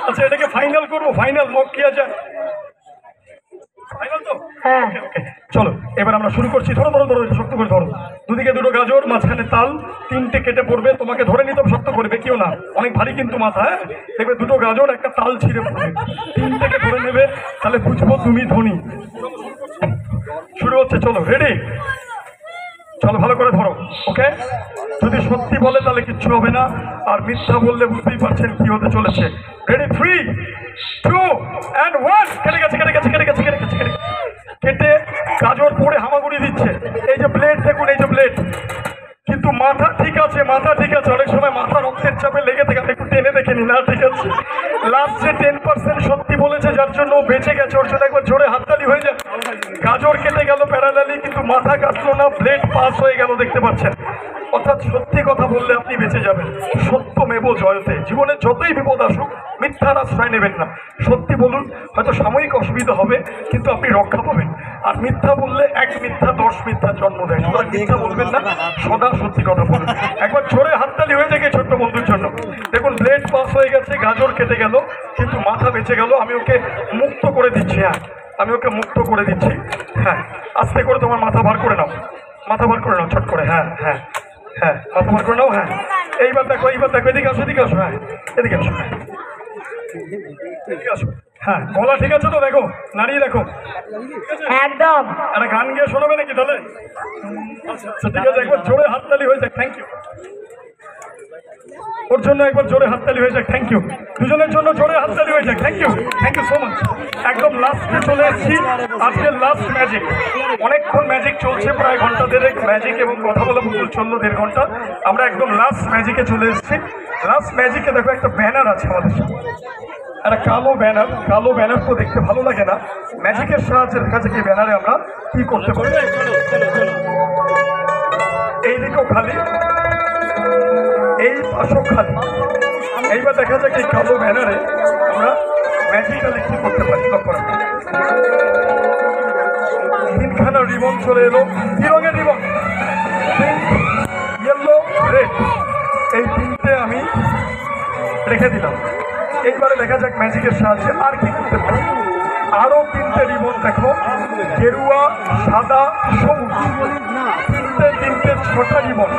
A: আচ্ছা এটাকে ফাইনাল করবো, ফাইনাল মক কিয়া যায়, ফাইনাল তো?
C: হ্যাঁ।
A: ওকে চলো এবার আমরা শুরু করছি। ধরো ধরো ধরো, শক্ত করে ধরো, দুদিকে দুটো গাজর, মাঝখানে তাল, তিনটে কেটে পড়বে। তোমাকে ধরে নিতে হবে, শক্ত করবে, কেউ না, অনেক ভারী কিন্তু মাথা, হ্যাঁ দেখবে দুটো গাজর একটা তাল ছিঁড়ে পড়বে, তিনটেকে ধরে নেবে, তাহলে বুঝবো তুমি ধনী। শুরু হচ্ছে, চলো রেডি? চলো ভালো করে ধরো, ওকে? যদি সত্যি বলে তাহলে কিচ্ছু হবে না, আর মিথ্যা বললে বুঝতেই পারছেন কি হতে চলেছে। রেডি? 3 2 অ্যান্ড 1। কেটে গেছে, কেটে গাজর পড়ে হামাগুড়ি দিচ্ছে। এই যে ব্লেড দেখুন, এই যে ব্লেড, কিন্তু মাথা ঠিক আছে, অনেক সময় মাথা রক্তের চাপে লেগে থাকে, একটু টেনে দেখে নি না, ঠিক আছে? লাস্ট যে 10% সত্যি বলেছে, যার জন্য ও বেঁচে গেছে, ওর সাথে একবার জোরে হাততালি হয়ে যায়। গাজর কেটে গেল প্যারালালি, কিন্তু মাথা কাটলো না, ব্লেড পাস হয়ে গেল, দেখতে পাচ্ছেন? অর্থাৎ সত্যি কথা বললে আপনি বেঁচে যাবেন। সত্যমেব জয়তে। জীবনে যতই বিপদ আসুক মিথ্যার আশ্রয় নেবেন না, সত্যি বলুন। হয়তো সাময়িক অসুবিধা হবে, কিন্তু আপনি রক্ষা পাবেন। আর মিথ্যা বললে এক মিথ্যা 10 মিথ্যা জন্ম দেয়। সুতরাং মিথ্যা বলবেন না, সদা সত্যি কথা বলবেন। একবার জোরে হাততালি হয়ে যায় ছোট্ট বন্ধুর জন্য। দেখুন ব্লেড পাস হয়ে গেছে, গাজর কেটে গেল, কিন্তু মাথা বেঁচে গেল। আমি ওকে মুক্ত করে দিচ্ছি। হ্যাঁ, আমি ওকে মুক্ত করে দিচ্ছি। হ্যাঁ, আস্তে করে তোমার মাথা বার করে নাও, মাথা বার করে নাও, ছট করে। হ্যাঁ হ্যাঁ হ্যাঁ, মাথা বার করে নাও। হ্যাঁ, এইবার দেখো, এইবার দেখো, এদিকে আসো, এদিকে আসো। হ্যাঁ, এদিকে আসো, এদিকে আসো। হ্যাঁ, গলা ঠিক আছে তো? দেখো, নাড়িয়ে দেখো।
C: একদম।
A: একটা গান গিয়ে শোনাবে নাকি তাহলে? আচ্ছা আচ্ছা, ঠিক আছে, একবার জোরে হাততালি হয়ে যাক। Thank you. ওর জন্য একবার জোরে হাততালি হয়ে যাক। Thank you. দুজনের জন্য জোরে হাততালি হয়ে যাক। Thank you, thank you so much. একদম লাস্টে চলে এসেছি, আজকের লাস্ট ম্যাজিক। অনেকক্ষণ ম্যাজিক চলছে, প্রায় ঘন্টা দেড়েক ম্যাজিক এবং কথা বলা পুতুল চললো 1.5 ঘন্টা। আমরা একদম লাস্ট ম্যাজিকে চলে এসেছি। লাস্ট ম্যাজিকে দেখো একটা ব্যানার আছে আমাদের সামনে, একটা কালো ব্যানার। কালো ব্যানার তো দেখতে ভালো লাগে না। ম্যাজিকের সাহায্যে দেখা যায় কি ব্যানারে আমরা কি করতে পারি। এই দিকেও খালি, এই পাশও খালি। এইবার দেখা যাক এই কালো ব্যানারে আমরা ম্যাজিক্যালি কি করতে পারি। লক্ষ্য রাখো, 3খানা রিবন চলে এলো। কি রঙের রিবন? Pink, yellow, red. এই 3টে আমি রেখে দিলাম। এইবারে দেখা যাক ম্যাজিকের সাহায্যে আর কি করতে পারি। আরো 3টে রিবন দেখো, গেরুয়া, সাদা, সবুজ। 3টে 6টা রিবন।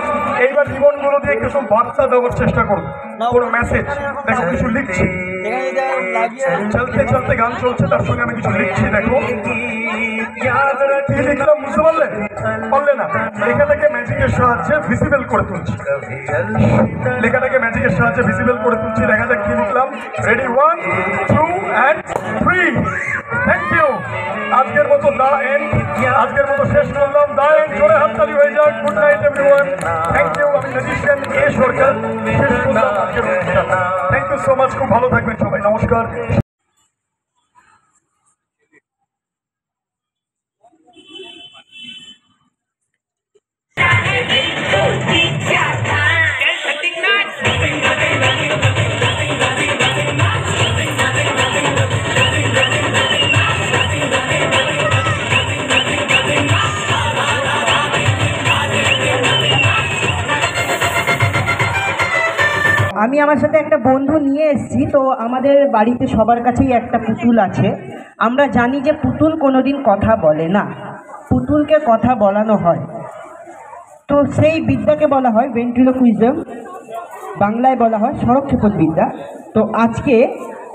A: এইবার রিবনগুলো দিয়ে কিছু বার্তা দেওয়ার চেষ্টা করবো, কোনো মেসেজ। দেখো কিছু লিখছি, চলতে চলতে গান চলছে, তার সঙ্গে আমি কিছু লিখছি। দেখো কি লিখলাম, বুঝতে পারলে? পারলে না? লেখাটাকে ম্যাজিকের সাহায্যে ভিজিবল করে তুলছি। লেখাটাকে ম্যাজিকের সাহায্যে ভিজিবল করে তুলছি। দেখা যাক কি লিখলাম। Ready, 1 2 and 3। Thank you. আজকের মতো দা এন্ড, আজকের মতো শেষ করলাম। দা এন্ড, জোরে হাততালি হয়ে যাক। Good night everyone. Thank you. আমি ম্যাজিশিয়ান এ সরকার, শেষ করলাম আজকের অনুষ্ঠান। Thank you so much. খুব ভালো থাকবেন সবাই। নমস্কার।
E: আমি আমার সাথে একটা বন্ধু নিয়ে এসেছি। তো আমাদের বাড়িতে সবার কাছেই একটা পুতুল আছে। আমরা জানি যে পুতুল কোনোদিন কথা বলে না, পুতুলকে কথা বলানো হয়। তো সেই বিদ্যাকে বলা হয় ভেন্ট্রিলোকুইজম, বাংলায় বলা হয় স্বরক্ষেপণ বিদ্যা। তো আজকে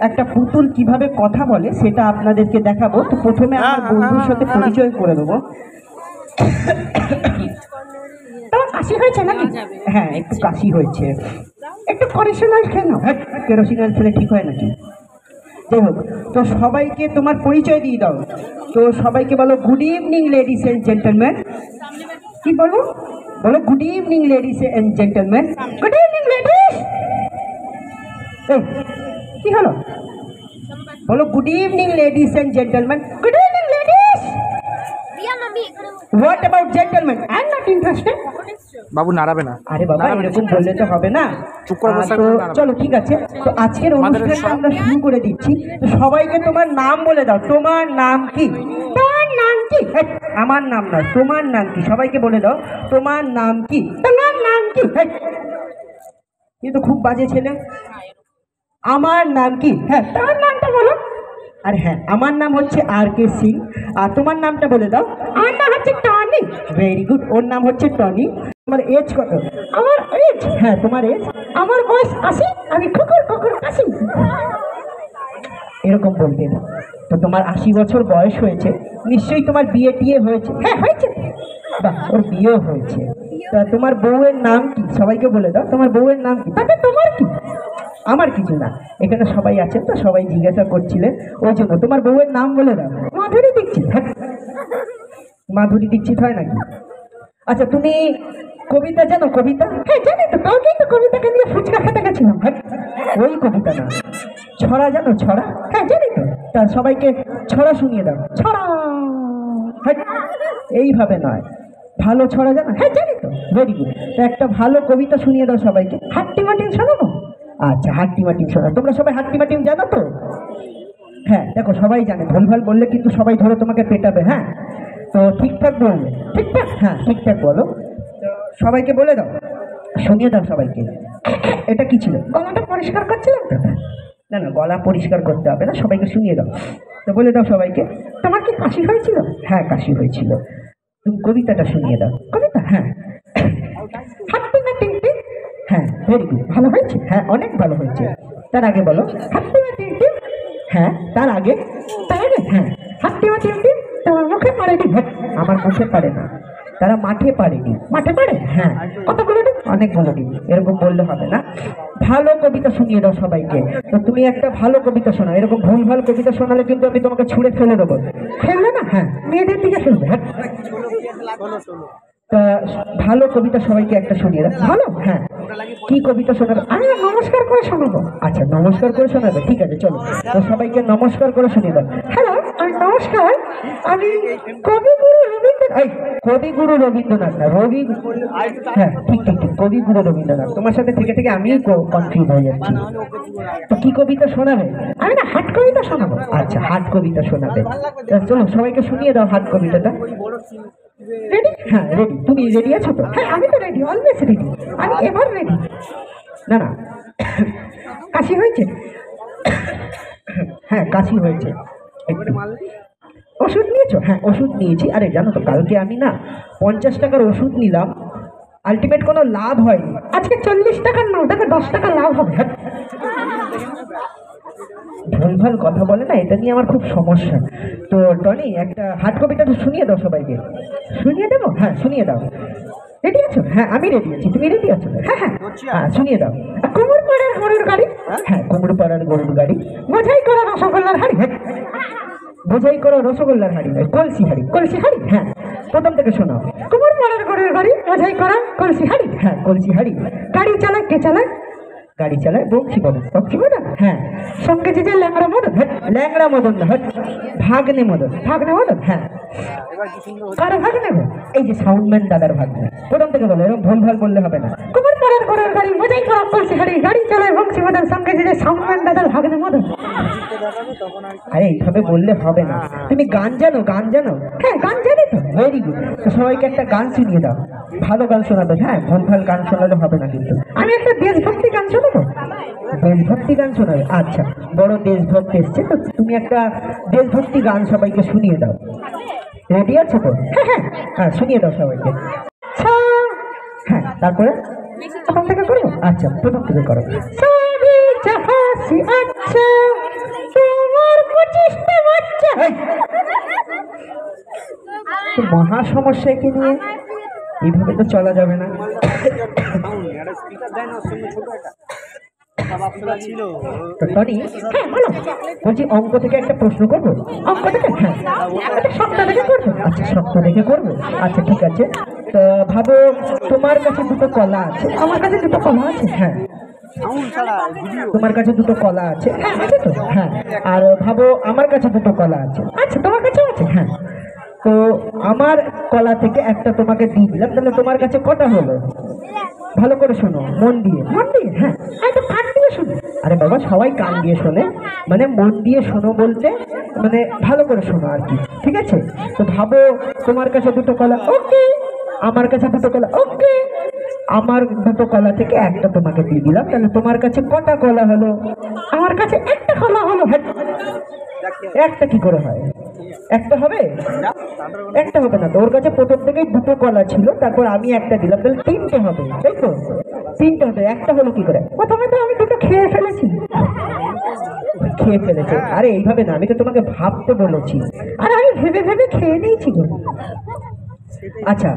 E: একটা পুতুল কিভাবে কথা বলে সেটা আপনাদেরকে দেখাবো। তো প্রথমে আমার বন্ধুর সাথে পরিচয় করে দেবো। তোমার কাশি হয়েছে নাকি? হ্যাঁ, একটু কাশি হয়েছে, একটু কেরোসিন অয়েল খেয়ে নাও। হ্যাঁ, কেরোসিন অয়েল খেলে ঠিক হয় নাকি? যাই হোক, তো সবাইকে তোমার পরিচয় দিয়ে দাও। তো সবাইকে বলো good evening ladies and gentleman. কি বলবো? বলো good evening ladies and gentleman. Good evening ladies. কি হলো? বলো good evening ladies and gentleman. Good evening ladies. What about gentleman? I am not interested.
B: বাবু নাড়াবে না।
E: আরে বাবা, এরকম বললে তো হবে না।
B: চুপ করে বসে
E: তো চলো ঠিক আছে। তো আজকের অনুষ্ঠানটা আমরা শুরু করে দিচ্ছি। তো সবাইকে তোমার নাম বলে দাও। তোমার নাম কি? তোমার নাম কি? আমার নাম নয়, তোমার নাম কি? সবাইকে বলে দাও তোমার নাম কি? তোমার নাম কি? কিন্তু খুব বাজে ছেলে। আমার নাম কি? হ্যাঁ, তোমার নামটা বলো। আর হ্যাঁ, আমার নাম হচ্ছে RK সিং। আর তোমার নামটা বলে দাও। আমার নাম হচ্ছে টনি। ভেরি গুড, ওর নাম হচ্ছে টনি। তোমার এজ কত? আমার এজ? হ্যাঁ, তোমার এজ? আমার বয়স 80। আমি কুকুর কুকুর 80। এরকম বলবে না। তো তোমার 80 বছর বয়স হয়েছে, নিশ্চয়ই তোমার বিয়ে টিয়ে হয়েছে। হ্যাঁ, হয়েছে। বাহ, ওর বিয়েও হয়েছে। তা তোমার বউয়ের নাম কি? সবাইকে বলে দাও তোমার বউয়ের নাম কি। তাতে তোমার কি? আমার কিছু না, এখানে সবাই আছেন তো সবাই জিজ্ঞাসা করছিলেন, ওই জন্য। তোমার বউয়ের নাম বলে দাও। মাধুরী দীক্ষিত। হ্যাঁ, মাধুরী দীক্ষিত হয় নাকি? আচ্ছা, তুমি কবিতা জানো? কবিতা? হ্যাঁ জানি তো, কালকেই তো কবিতাকে নিয়ে ফুচকা খেতে গেছিলাম। হ্যাঁ, ওই কবিতা না। ছড়া জানো? ছড়া? হ্যাঁ জানি তো। তা সবাইকে ছড়া শুনিয়ে দাও। ছড়া। হ্যাঁ, এইভাবে নয়, ভালো ছড়া জানো? হ্যাঁ জানি তো। Very good. তো একটা ভালো কবিতা শুনিয়ে দাও সবাইকে। হাট্টিমাটিম শোনাবো? আচ্ছা, হাট্টিমাটিম শোনা। তোমরা সবাই হাট্টিমাটিম জানো তো? হ্যাঁ, দেখো সবাই জানে। ভুলভাল বললে কিন্তু সবাই ধরে তোমাকে পেটাবে। হ্যাঁ, তো ঠিকঠাক বলবে, ঠিকঠাক, হ্যাঁ ঠিকঠাক বলো। সবাইকে বলে দাও, শুনিয়ে দাও সবাইকে। এটা কি ছিল? গলাটা পরিষ্কার করছিলাম তো। না না, গলা পরিষ্কার করতে হবে না, সবাইকে শুনিয়ে দাও। তো বলে দাও সবাইকে, তোমার কি কাশি হয়েছিল? হ্যাঁ কাশি হয়েছিল। তুমি কবিতাটা শুনিয়ে দাও। কবিতা? হ্যাঁ। হাঁটতে না টিংটি, হ্যাঁ ভেরি গুড, ভালো হয়েছে, হ্যাঁ অনেক ভালো হয়েছে। তার আগে বলো, হাঁটতে না টিংটি, হ্যাঁ তার আগে, তার আগে, হ্যাঁ হাঁটতে না টিংটি, তোমার মুখে পারেনি, আমার মুখে পারে না, তারা মাঠে পারেনি। মাঠে পারে? হ্যাঁ। কতগুলো ডিম? অনেকগুলো ডিম। এরকম বললে হবে না, ভালো কবিতা শুনিয়ে দাও সবাইকে। তো তুমি একটা ভালো কবিতা শোনাও, এরকম ভুলভাল কবিতা শোনালে কিন্তু আমি তোমাকে ছুঁড়ে ফেলে দেবো। ফেলবে না? হ্যাঁ মেয়েদের দিকে ফেলবে। হ্যাঁ তা ভালো কবিতা সবাইকে একটা শুনিয়ে দাও। ভালো? হ্যাঁ। কি কবিতা শোনাবে? আমি নমস্কার করে শোনাবো। আচ্ছা নমস্কার করে শোনাবে, ঠিক আছে চলো। তো সবাইকে নমস্কার করে শুনিয়ে দাও। হ্যালো, আমি নমস্কার, আমি কবিগুরু রবীন্দ্রনাথ। এই কবিগুরু রবীন্দ্রনাথ না, রবি, হ্যাঁ ঠিক ঠিক ঠিক, কবিগুরু রবীন্দ্রনাথ। তোমার সাথে থেকে থেকে আমি কনফিউজ হয়ে যাচ্ছি। তো কি কবিতা শোনাবে? আমি না হাট কবিতা শোনাবো। আচ্ছা হাট কবিতা শোনাবে, চলো সবাইকে শুনিয়ে দাও হাট কবিতাটা। রেডি? হ্যাঁ রেডি। তুমি রেডি আছো তো? হ্যাঁ আমি তো রেডি, অলওয়েজ রেডি, আমি এভার রেডি। না না, কাশি হয়েছে? হ্যাঁ কাশি হয়েছে। একটু ওষুধ নিয়েছো? হ্যাঁ ওষুধ নিয়েছি। আরে জানো তো কালকে আমি না 50 টাকার ওষুধ নিলাম, আলটিমেট কোনো লাভ হয়নি। আজকে 40 টাকার নাও, দেখো 10 টাকা লাভ হবে। ভুলভাল কথা বলে না, এটা নিয়ে আমার খুব সমস্যা। তো টনি একটা হাট কবিতা তো শুনিয়ে দাও সবাইকে। শুনিয়ে দেবো? হ্যাঁ শুনিয়ে দাও। রেডি আছো? হ্যাঁ আমি রেডি আছি, তুমি রেডি আছো? হ্যাঁ হ্যাঁ হ্যাঁ শুনিয়ে দাও। কুমুর পাড়ার গরুর গাড়ি, হ্যাঁ কুমুর পাড়ার গরুর গাড়ি, বোঝাই করা রসগোল্লার হাড়ি, হ্যাঁ বোঝাই করা রসগোল্লার হাড়ি নয়, কলসি হাড়ি, কলসি হাড়ি। হ্যাঁ প্রথম থেকে শোনাও। কুমুর পাড়ার গরুর গাড়ি, বোঝাই করা কলসি হাড়ি, হ্যাঁ কলসি হাড়ি। গাড়ি চালায় কে চালায়? গাড়ি চালায় বংশী মদন। বংশী মদন? হ্যাঁ। সঙ্গে যে যে ল্যাংড়া মদন, হ্যাঁ ল্যাংড়া মদন না, হ্যাঁ ভাগ্নে মদন, ভাগ্নে মদন। হ্যাঁ কারো ভাগ্নে? এই যে সাউন্ডম্যান দাদার ভাগ্নে। প্রথম থেকে বলো, এরকম ভুলভাল বললে হবে না। কুমার পাড়ার গরুর গাড়ি, বোঝাই করা কলসি হাড়ি, গাড়ি চালায় বংশী মদন, সঙ্গে যে যে সাউন্ডম্যান দাদার ভাগ্নে মদন। আরে এইভাবে বললে হবে না। তুমি গান জানো? গান জানো? হ্যাঁ গান জানি তো, ভেরি গুড। তো সবাইকে একটা গান শুনিয়ে দাও, ভালো গান শোনাবে। হ্যাঁ ভুলভাল গান শোনালে হবে না কিন্তু। আমি একটা দেশভক্তি গান শোনাবো। দেশভক্তি গান শোনাবে? আচ্ছা বড় দেশভক্তি এসছে তো, তুমি একটা দেশভক্তি গান সবাইকে শুনিয়ে দাও। রেডি আছো তো? হ্যাঁ হ্যাঁ হ্যাঁ শুনিয়ে দাও সবাইকে। হ্যাঁ তারপরে প্রথম থেকে করো? আচ্ছা প্রথম থেকে করো। আচ্ছা তোমার 25টা বাচ্চা। মহা সমস্যা একে নিয়ে, এইভাবে তো চলা যাবে না। টনি, হ্যাঁ বলো। বলছি অঙ্ক থেকে একটা প্রশ্ন করবো। অঙ্ক থেকে? হ্যাঁ সপ্তাহ থেকে করবো। আচ্ছা সপ্তাহ থেকে করবো, আচ্ছা ঠিক আছে। তো ভাবো তোমার কাছে দুটো কলা আছে, আমার কাছে দুটো কলা আছে। হ্যাঁ তোমার কাছে দুটো কলা আছে, হ্যাঁ আছে তো। হ্যাঁ আর ভাবো আমার কাছে দুটো কলা আছে। আচ্ছা তোমার কাছেও আছে? হ্যাঁ। তো আমার কলা থেকে একটা তোমাকে দিয়ে দিলাম, তাহলে তোমার কাছে কটা হলো? ভালো করে শোনো, মন দিয়ে, মন দিয়ে। হ্যাঁ তো কান দিয়ে শোনো। আরে বাবা সবাই কান দিয়ে শোনে, মানে মন দিয়ে শোনো বলতে মানে ভালো করে শোনো আর কি, ঠিক আছে? তো ভাবো তোমার কাছে দুটো কলা, ওকে। আমার কাছে দুটো কলা, ওকে। আমার দুটো কলা থেকে একটা তোমাকে দিয়ে দিলাম, তাহলে তোমার কাছে কটা কলা হলো? আমার কাছে একটা কলা হলো। একটা কি করে হয়? একটা হবে? একটা হবে না তো, ওর কাছে প্রথম থেকেই দুটো কলা ছিল, তারপর আমি একটা দিলাম, তাহলে তিনটে হবে, তাই তো? তিনটে হবে, একটা হলো কি করে? প্রথমে তো আমি দুটো খেয়ে ফেলেছি। খেয়ে ফেলেছে? আরে এইভাবে না, আমি তো তোমাকে ভাবতে বলেছি, আর আমি ভেবে ভেবে খেয়ে নিয়েছি গো। আচ্ছা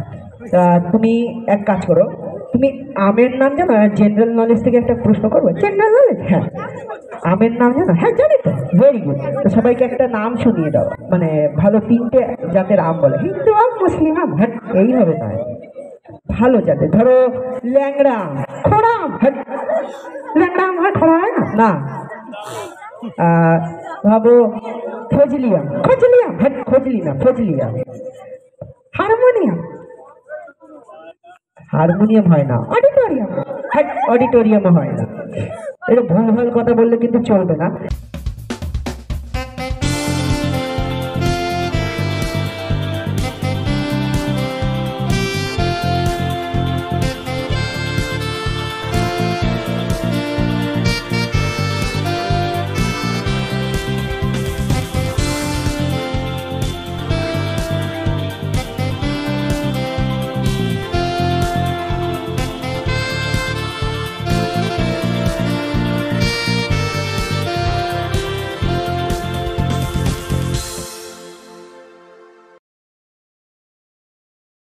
E: তুমি এক কাজ করো, তুমি আমের নাম জানো? জেনারেল নলেজ থেকে একটা প্রশ্ন করবো, জেনারেল নলেজ। হ্যাঁ আমের নাম জানো? হ্যাঁ জানি তো, ভেরি গুড। তো সবাইকে একটা নাম শুনিয়ে দাও, মানে ভালো তিনটে জাতের আম বলে, হিন্দু আম, মুসলিম আম। হ্যাঁ এইভাবে নয়, ভালো জাতের। ধরো ল্যাংড়া আম, খোড়া আম। হ্যাঁ ল্যাংড়া আম হয়, খোড়া হয় না? না। ভাবো ফজলি আম, খজলি আম। হ্যাঁ খজলি না, ফজলি আম। হারমোনিয়াম, হারমোনিয়াম হয় না। অডিটোরিয়াম, হ্যাঁ অডিটোরিয়ামও হয় না। এটা ভুলভাল কথা বললে কিন্তু চলবে না।